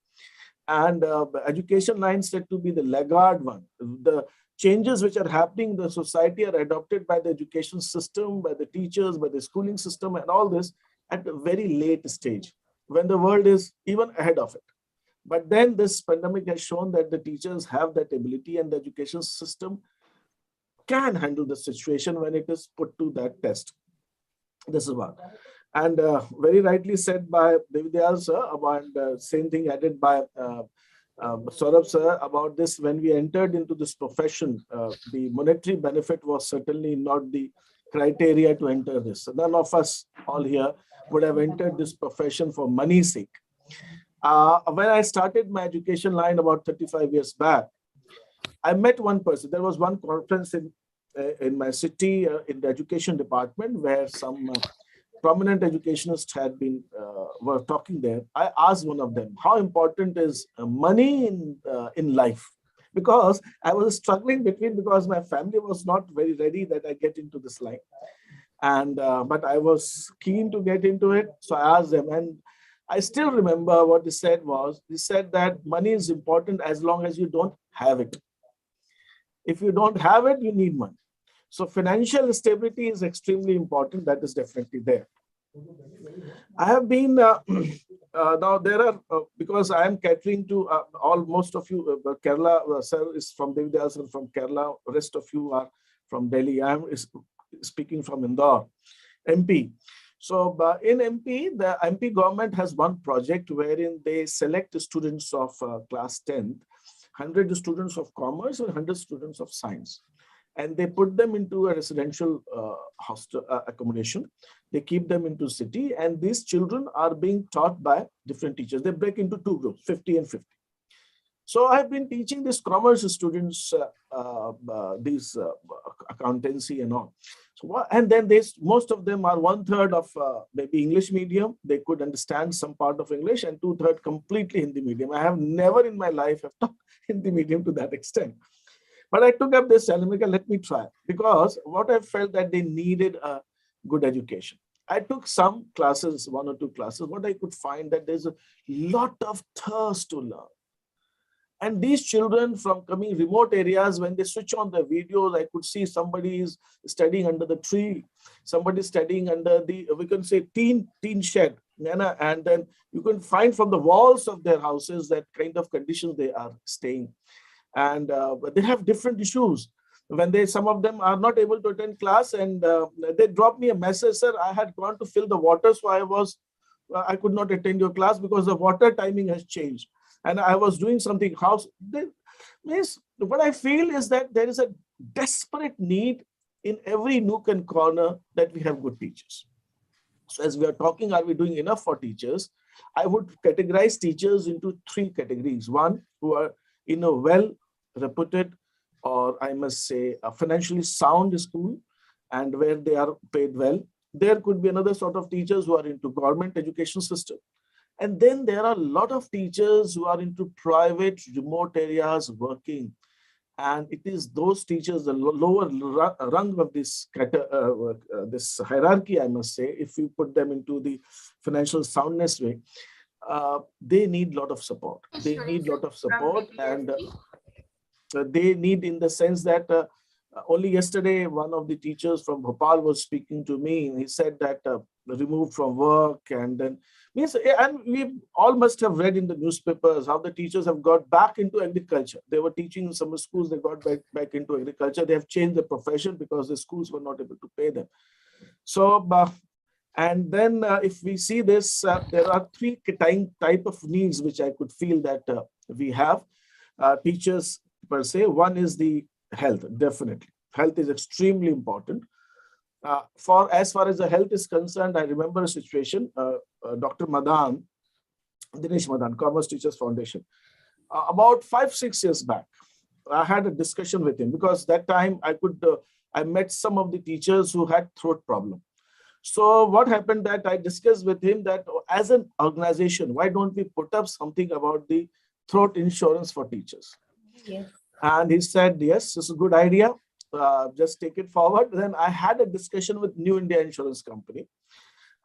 And education line said to be the laggard one. The changes which are happening in the society are adopted by the education system, by the teachers, by the schooling system, and all this at a very late stage when the world is even ahead of it. But then this pandemic has shown that the teachers have that ability and the education system can handle the situation when it is put to that test. This is one. And very rightly said by Devidayal sir, about same thing added by Saurabh sir about this. When we entered into this profession, the monetary benefit was certainly not the criteria to enter this. So none of us all here would have entered this profession for money's sake. When I started my education line about 35 years back, I met one person. There was one conference in my city in the education department where some prominent educationists had been were talking there. I asked one of them, how important is money in life? Because I was struggling between, because my family was not very ready that I get into this line. And but I was keen to get into it. So I asked them, and I still remember what they said was, they said that money is important as long as you don't have it. If you don't have it, you need money. So financial stability is extremely important. That is definitely there. I have been, now there are, because I am catering to most of you, Kerala, sir is from Devidayal sir from Kerala, rest of you are from Delhi. I am speaking from Indore, MP. So in MP, the MP government has one project wherein they select students of class 10th, 100 students of commerce and 100 students of science. And they put them into a residential hostel accommodation. They keep them into city, and these children are being taught by different teachers. They break into two groups, 50 and 50. So I've been teaching these commerce students, these accountancy and all. So, and then most of them are 1/3 of maybe English medium. They could understand some part of English, and 2/3 completely Hindi medium. I have never in my life have taught Hindi medium to that extent. But I took up this challenge, let me try, because what I felt that they needed a good education. I took some classes, 1 or 2 classes. What I could find that there's a lot of thirst to learn. And these children from coming remote areas, when they switch on the videos, I could see somebody is studying under the tree, somebody studying under the, we can say, teen shed. And then you can find from the walls of their houses that kind of conditions they are staying. And they have different issues. When some of them are not able to attend class, and they drop me a message, sir, I had gone to fill the water, so I could not attend your class because the water timing has changed. And I was doing something house. What I feel is that there is a desperate need in every nook and corner that we have good teachers. So as we are talking, are we doing enough for teachers? I would categorize teachers into 3 categories. One, who are in a well-reputed, or I must say a financially sound school, and where they are paid well. There could be another sort of teachers who are into government education system. And then there are a lot of teachers who are into private remote areas working. And it is those teachers, the lower rung of this hierarchy, I must say, if you put them into the financial soundness way, they need a lot of support. They need a lot of support, and they need, in the sense that only yesterday, one of the teachers from Bhopal was speaking to me. And he said that removed from work, and then and we all must have read in the newspapers how the teachers have got back into agriculture. They were teaching in some schools, they got back into agriculture. They have changed the profession because the schools were not able to pay them. So, and then if we see this, there are 3 type of needs which I could feel that we have teachers per se. One is the health, definitely. Health is extremely important. As far as the health is concerned, I remember a situation, Dr. Madan, Dinesh Madan, Commerce Teachers Foundation, about 5-6 years back. I had a discussion with him, because that time I met some of the teachers who had throat problem. So what happened that I discussed with him that as an organization, why don't we put up something about the throat insurance for teachers? Yes. And he said, yes, it's a good idea. Just take it forward. Then I had a discussion with New India Insurance Company.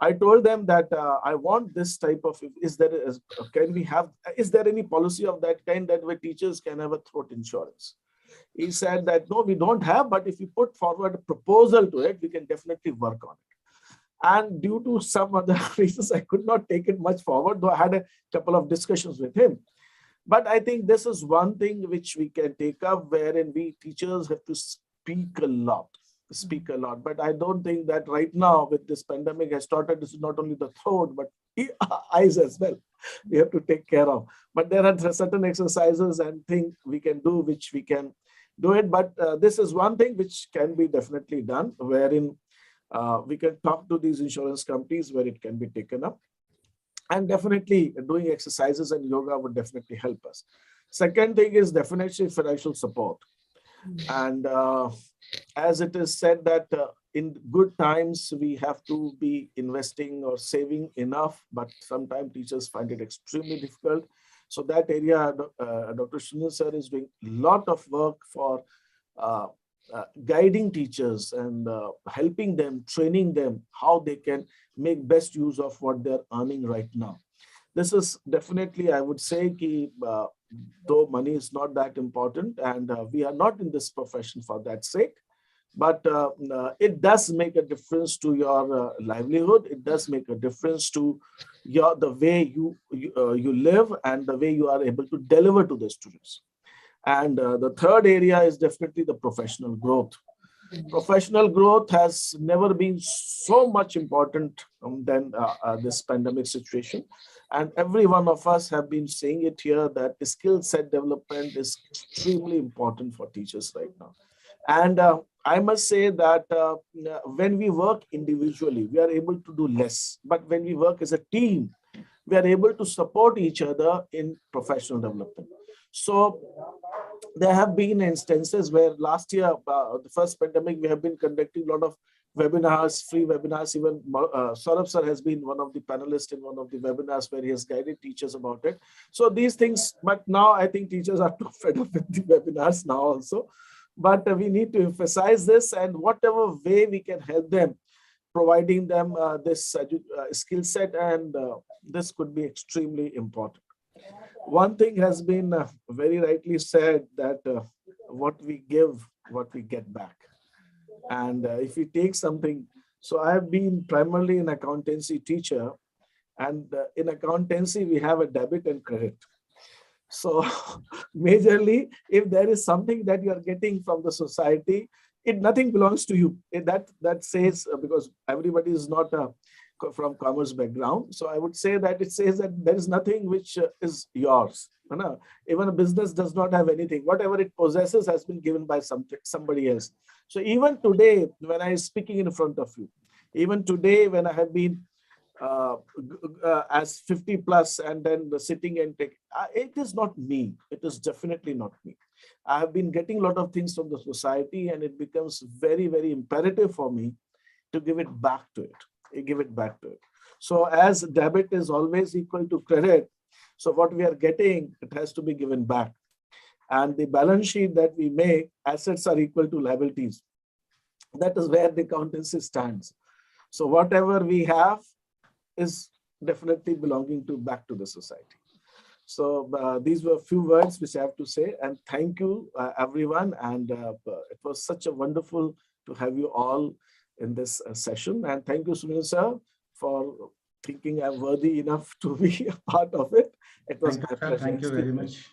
I told them that I want this type of, is there any policy of that kind that where teachers can have a throat insurance? He said that, no, we don't have, but if you put forward a proposal to it, we can definitely work on it. And due to some other reasons, I could not take it much forward, though I had a couple of discussions with him. But I think this is one thing which we can take up, wherein we teachers have to speak a lot. But I don't think that right now with this pandemic has started, this is not only the throat, but eyes as well. We have to take care of. But there are certain exercises and things we can do, which we can do it. But this is one thing which can be definitely done, wherein we can talk to these insurance companies where it can be taken up. And definitely doing exercises and yoga would definitely help us. Second thing is definitely financial support. And as it is said that in good times, we have to be investing or saving enough, but sometimes teachers find it extremely difficult. So that area, Dr. Sunil sir is doing a lot of work for guiding teachers and helping them, training them, how they can make best use of what they're earning right now. This is definitely, I would say, though money is not that important, and we are not in this profession for that sake, but it does make a difference to your livelihood. It does make a difference to the way you live and the way you are able to deliver to the students. And the third area is definitely the professional growth. Professional growth has never been so much important than this pandemic situation. And every one of us have been saying it here that the skill set development is extremely important for teachers right now. And I must say that when we work individually, we are able to do less. But when we work as a team, we are able to support each other in professional development. So there have been instances where last year, the first pandemic, we have been conducting a lot of webinars, free webinars. Even Saurabh sir has been one of the panelists in one of the webinars where he has guided teachers about it. So these things, but now I think teachers are too fed up with the webinars now also. But we need to emphasize this, and whatever way we can help them, providing them this skill set, and this could be extremely important. One thing has been very rightly said that what we give, what we get back. And if we take something, so I have been primarily an accountancy teacher, and in accountancy, we have a debit and credit. So majorly, if there is something that you are getting from the society, nothing belongs to you. That says, because everybody is not from commerce background. So I would say that it says that there is nothing which is yours. Even a business does not have anything. Whatever it possesses has been given by somebody else. So even today, when I am speaking in front of you, even today when I have been as 50 plus and then sitting and take, it is not me. It is definitely not me. I have been getting a lot of things from the society, and it becomes very, very imperative for me to give it back to it. So as debit is always equal to credit, so what we are getting, it has to be given back. And the balance sheet that we make, assets are equal to liabilities. That is where the accountancy stands. So whatever we have is definitely belonging back to the society. So these were a few words which I have to say, and thank you everyone. And it was such a wonderful to have you all in this session. And thank you, Sunil sir, for thinking I'm worthy enough to be a part of it. It was my pleasure. Thank you very much.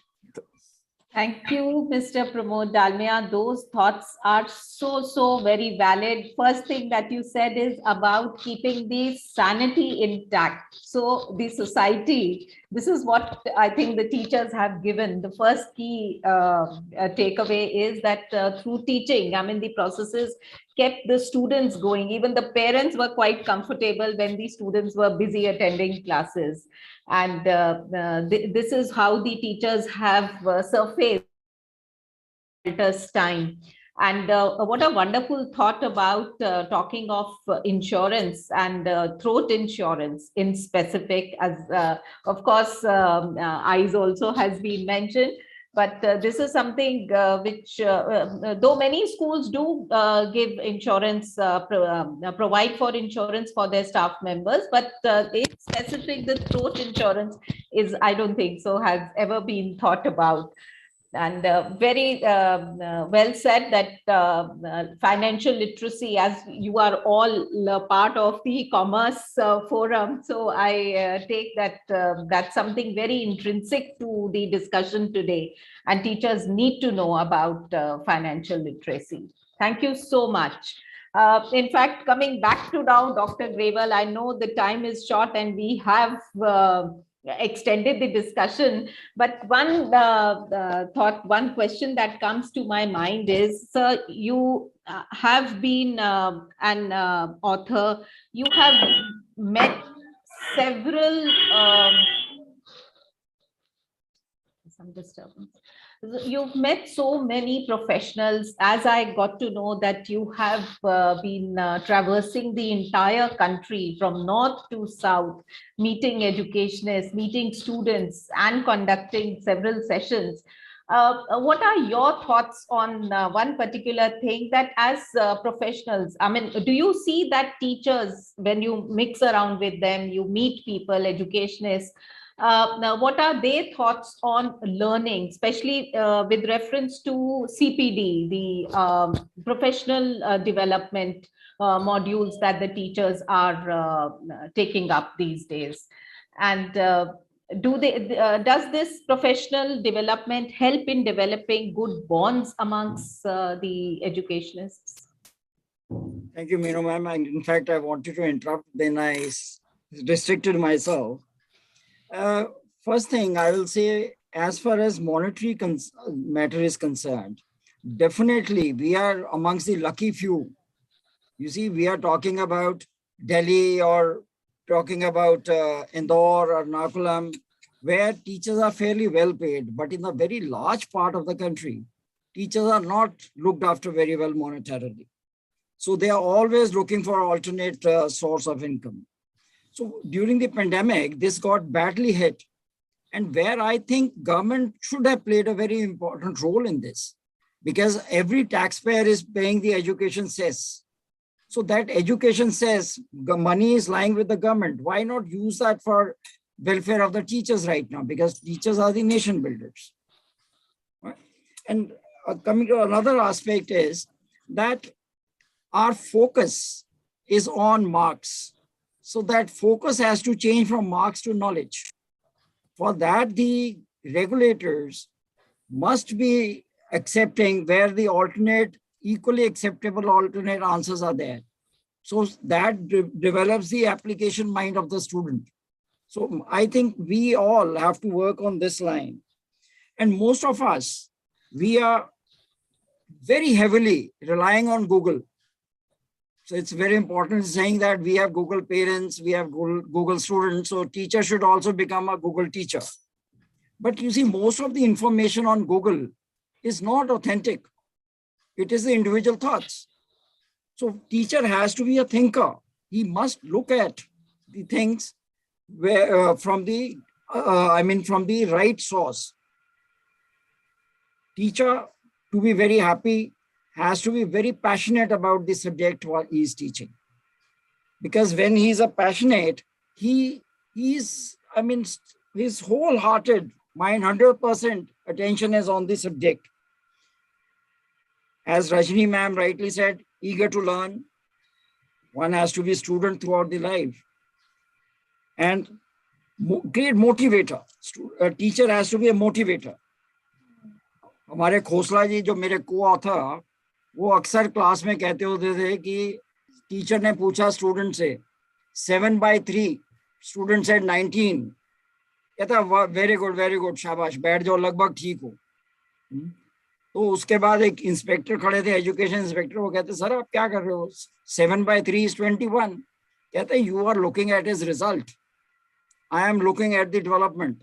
Thank you, Mr. Pramod Dalmia. Those thoughts are so very valid. First thing that you said is about keeping the sanity intact. So the society, this is what I think the teachers have given. The first key takeaway is that through teaching, the processes kept the students going. Even the parents were quite comfortable when the students were busy attending classes. And this is how the teachers have surfaced shelter's time. And what a wonderful thought about talking of insurance and throat insurance in specific, as of course, eyes also has been mentioned. But this is something which, though many schools do give insurance, provide for insurance for their staff members, but in specific, the throat insurance is, I don't think so, has ever been thought about. And very well said that financial literacy, as you are all part of the commerce forum. So I take that that's something very intrinsic to the discussion today. And teachers need to know about financial literacy. Thank you so much. In fact, coming back to now, Dr. Grewal, I know the time is short and we have extended the discussion, but one thought, one question that comes to my mind is, sir, you have been an author, you have met several some disturbance. You've met so many professionals, as I got to know that you have been traversing the entire country from north to south, meeting educationists, meeting students, and conducting several sessions. What are your thoughts on one particular thing that as professionals, I mean, do you see that teachers, when you mix around with them, you meet people, educationists, now, what are their thoughts on learning, especially with reference to CPD, the professional development modules that the teachers are taking up these days? And does this professional development help in developing good bonds amongst the educationists? Thank you, Meenu ma'am. And in fact, I wanted to interrupt, then I restricted myself. First thing I will say, as far as monetary matter is concerned, definitely we are amongst the lucky few. You see, we are talking about Delhi or talking about Indore or Nakulam, where teachers are fairly well paid, but in a very large part of the country, teachers are not looked after very well monetarily. So they are always looking for alternate source of income. So during the pandemic, this got badly hit. And where I think government should have played a very important role in this, because every taxpayer is paying the education cess. So that education cess, the money is lying with the government. Why not use that for welfare of the teachers right now? Because teachers are the nation builders. Right? And coming to another aspect is that our focus is on marks. So that focus has to change from marks to knowledge. For that, the regulators must be accepting where the alternate, equally acceptable alternate answers are there. So that develops the application mind of the student. So I think we all have to work on this line. And most of us, we are very heavily relying on Google. So it's very important saying that we have Google parents, we have Google students, so teacher should also become a Google teacher. But you see, most of the information on Google is not authentic. It is the individual thoughts. So teacher has to be a thinker. He must look at the things where, from the right source. Teacher, to be very happy, has to be very passionate about the subject what he is teaching. Because when he's a passionate, his wholehearted mind, 100% attention is on the subject. As Rajni ma'am rightly said, eager to learn. One has to be a student throughout the life. And great motivator. A teacher has to be a motivator. हमारे खोसला जी जो मेरे को-author, वो अक्सर class में कहते होते थे कि टीचर ने पूछा स्टूडेंट से 7/3, स्टूडेंट सेड 19, कहता वेरी गुड शाबाश, बैठ जाओ, लगभग ठीक हो। तो उसके बाद एक इंस्पेक्टर खड़े थे, एजुकेशन इंस्पेक्टर, वो कहते सर आप क्या कर रहे हो, 7/3 is 21, कहते you are looking at his result, I am looking at the development,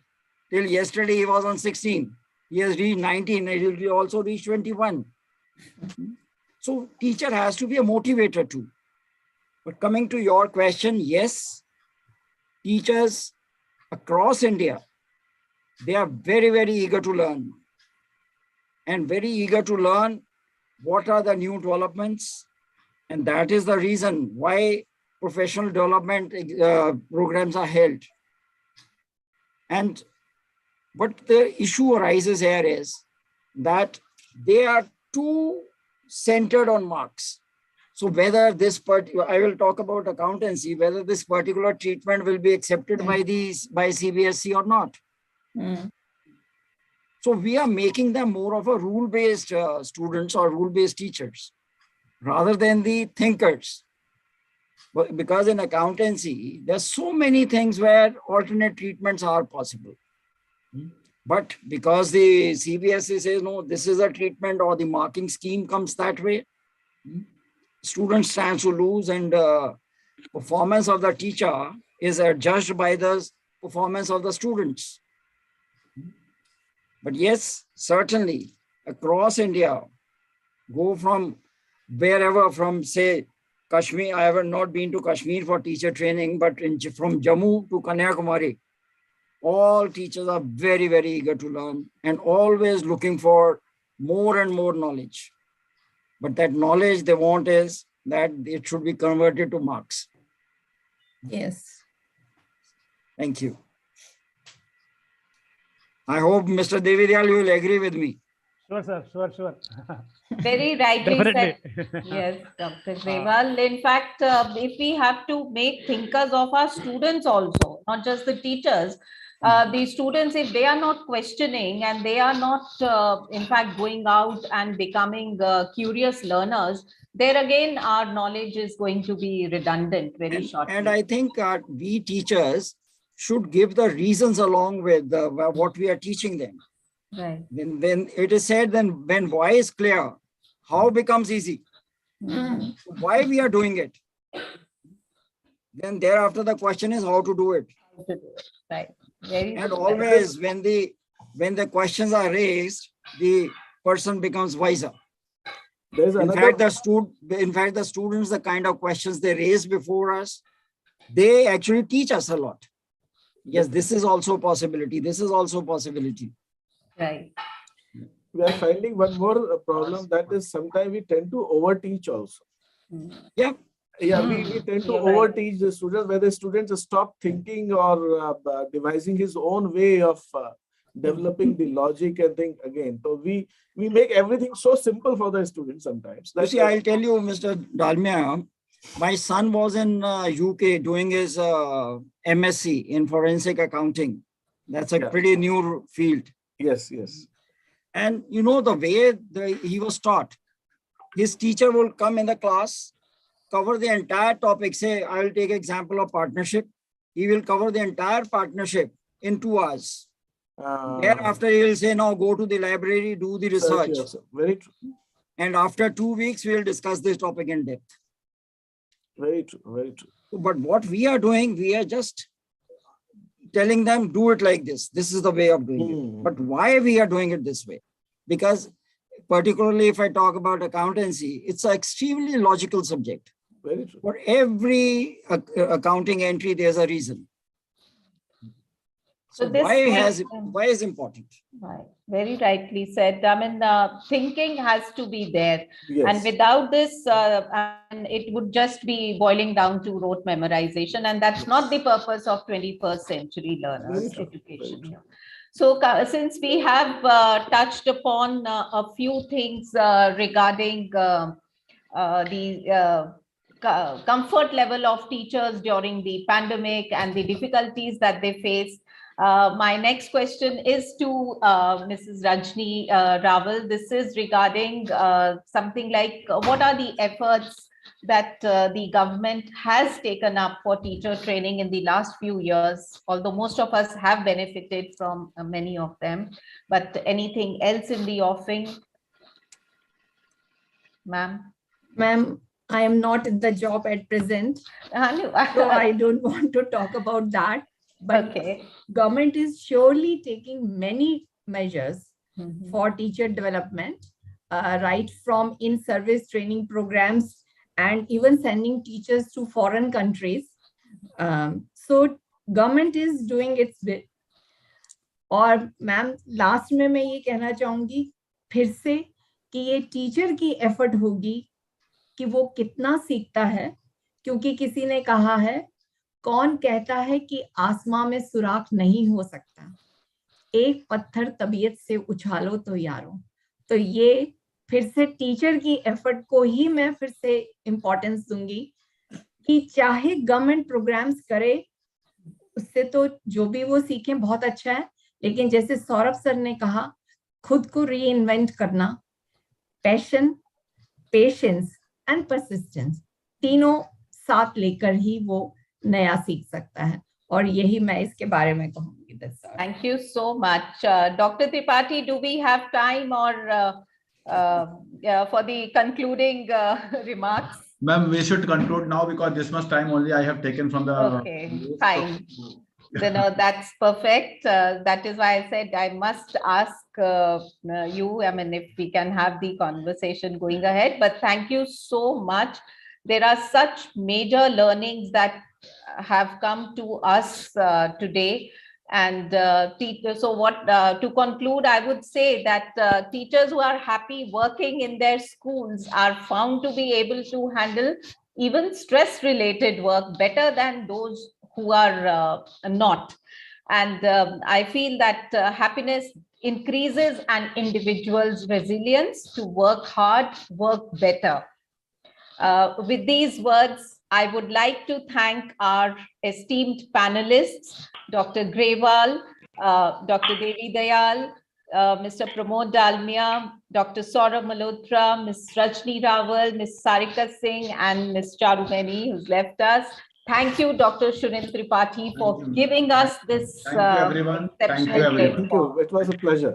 till yesterday he was on 16, He has reached 19, and he will also reach 21. So teacher has to be a motivator too. But coming to your question, yes, teachers across India, they are very, very eager to learn, and very eager to learn what are the new developments. And that is the reason why professional development programs are held. And what the issue arises here is that they are too centered on marks. So whether this I will talk about accountancy, whether this particular treatment will be accepted by CBSE or not. So we are making them more of a rule-based students or rule-based teachers rather than the thinkers. But because in accountancy, there's so many things where alternate treatments are possible. But because the CBSE says, no, this is a treatment, or the marking scheme comes that way, students stand to lose, and performance of the teacher is judged by the performance of the students. But yes, certainly across India, go from wherever, from say Kashmir. I have not been to Kashmir for teacher training, but from Jammu to Kanyakumari, all teachers are very, very eager to learn and always looking for more and more knowledge. But that knowledge they want is that it should be converted to marks. Yes. Thank you. I hope Mr. Devidyal, you will agree with me. Sure, sir. Sure. Very rightly Definitely. said. Yes, Dr. Grewal. In fact, if we have to make thinkers of our students also, not just the teachers, the students, if they are not questioning and they are not, in fact, going out and becoming curious learners, there again, our knowledge is going to be redundant very shortly. And I think we teachers should give the reasons along with what we are teaching them. Right. When it is said, then when why is clear, how becomes easy. Why we are doing it. Then thereafter the question is how to do it. Right. Very and always when the questions are raised, the person becomes wiser. In fact, the students, the kind of questions they raise before us, they actually teach us a lot. Yes, this is also a possibility. This is also a possibility. Right. We are finding one more problem, that is sometimes we tend to overteach also. Yeah. Yeah, we tend to overteach the students, where the students stop thinking or devising his own way of developing the logic and think again. So we make everything so simple for the students sometimes. You see, I'll tell you, Mr. Dalmia, my son was in UK doing his MSc in forensic accounting. That's a pretty new field. Yes. And you know, the way he was taught, his teacher will come in the class, cover the entire topic. Say, I will take example of partnership. He will cover the entire partnership in 2 hours. Thereafter, he will say, now go to the library, do the research. Yes, very true. And after 2 weeks, we will discuss this topic in depth. Very true. But what we are doing, we are just telling them, do it like this. This is the way of doing it. But why we are doing it this way? Because particularly if I talk about accountancy, it's an extremely logical subject. Very true. For every accounting entry, there's a reason. So why is important? Right. Very rightly said. I mean, thinking has to be there. Yes. And without this, and it would just be boiling down to rote memorization. And that's not the purpose of 21st century learners education. So since we have touched upon a few things regarding the comfort level of teachers during the pandemic and the difficulties that they face, my next question is to Mrs. Rajni Raval. This is regarding something like what are the efforts that the government has taken up for teacher training in the last few years, although most of us have benefited from many of them, but anything else in the offing? Ma'am? Ma'am, I am not in the job at present, so I don't want to talk about that. But government is surely taking many measures for teacher development, right from in-service training programs and even sending teachers to foreign countries. So government is doing its bit. और ma'am last में मैं ये कहना चाहूंगी फिर से कि ये टीचर की एफर्ट होगी कि वो कितना सीखता है, क्योंकि किसी ने कहा है कौन कहता है कि आसमां में सुराख नहीं हो सकता, एक पत्थर तबीयत से उछालो तो यारो। तो ये फिर से टीचर की एफर्ट को ही मैं फिर से इम्पोर्टेंस दूंगी कि चाहे गवर्नमेंट प्रोग्राम्स करे, उससे तो जो भी वो सीखें बहुत अच्छा है, लेकिन जैसे सौरभ सर ने कहा खुद को री इन्वेंट करना, पैशन, पेशेंस एंड परसिस्टेंस, तीनों साथ लेकर ही वो नया सीख सकता है, और यही मैं इसके बारे में कहूंगी। Thank you so much. Dr. Tripathi, do we have time or for the concluding remarks? Ma'am, we should conclude now because this much time only I have taken from the... Okay, fine. Then that's perfect. That is why I said I must ask you, I mean, if we can have the conversation going ahead. But thank you so much. There are such major learnings that have come to us today. And so what, to conclude, I would say that teachers who are happy working in their schools are found to be able to handle even stress-related work better than those who are not. And I feel that happiness increases an individual's resilience to work hard, work better. With these words, I would like to thank our esteemed panelists, Dr. Grewal, Dr. Devi Dayal, Mr. Pramod Dalmia, Dr. Saurabh Malhotra, Ms. Rajni Rawal, Ms. Sarika Singh, and Ms. Charu Beni, who's left us. Thank you, Dr. Sunil Tripathi, for giving us this Thank you, everyone. Thank you, everyone. Thank you. It was a pleasure.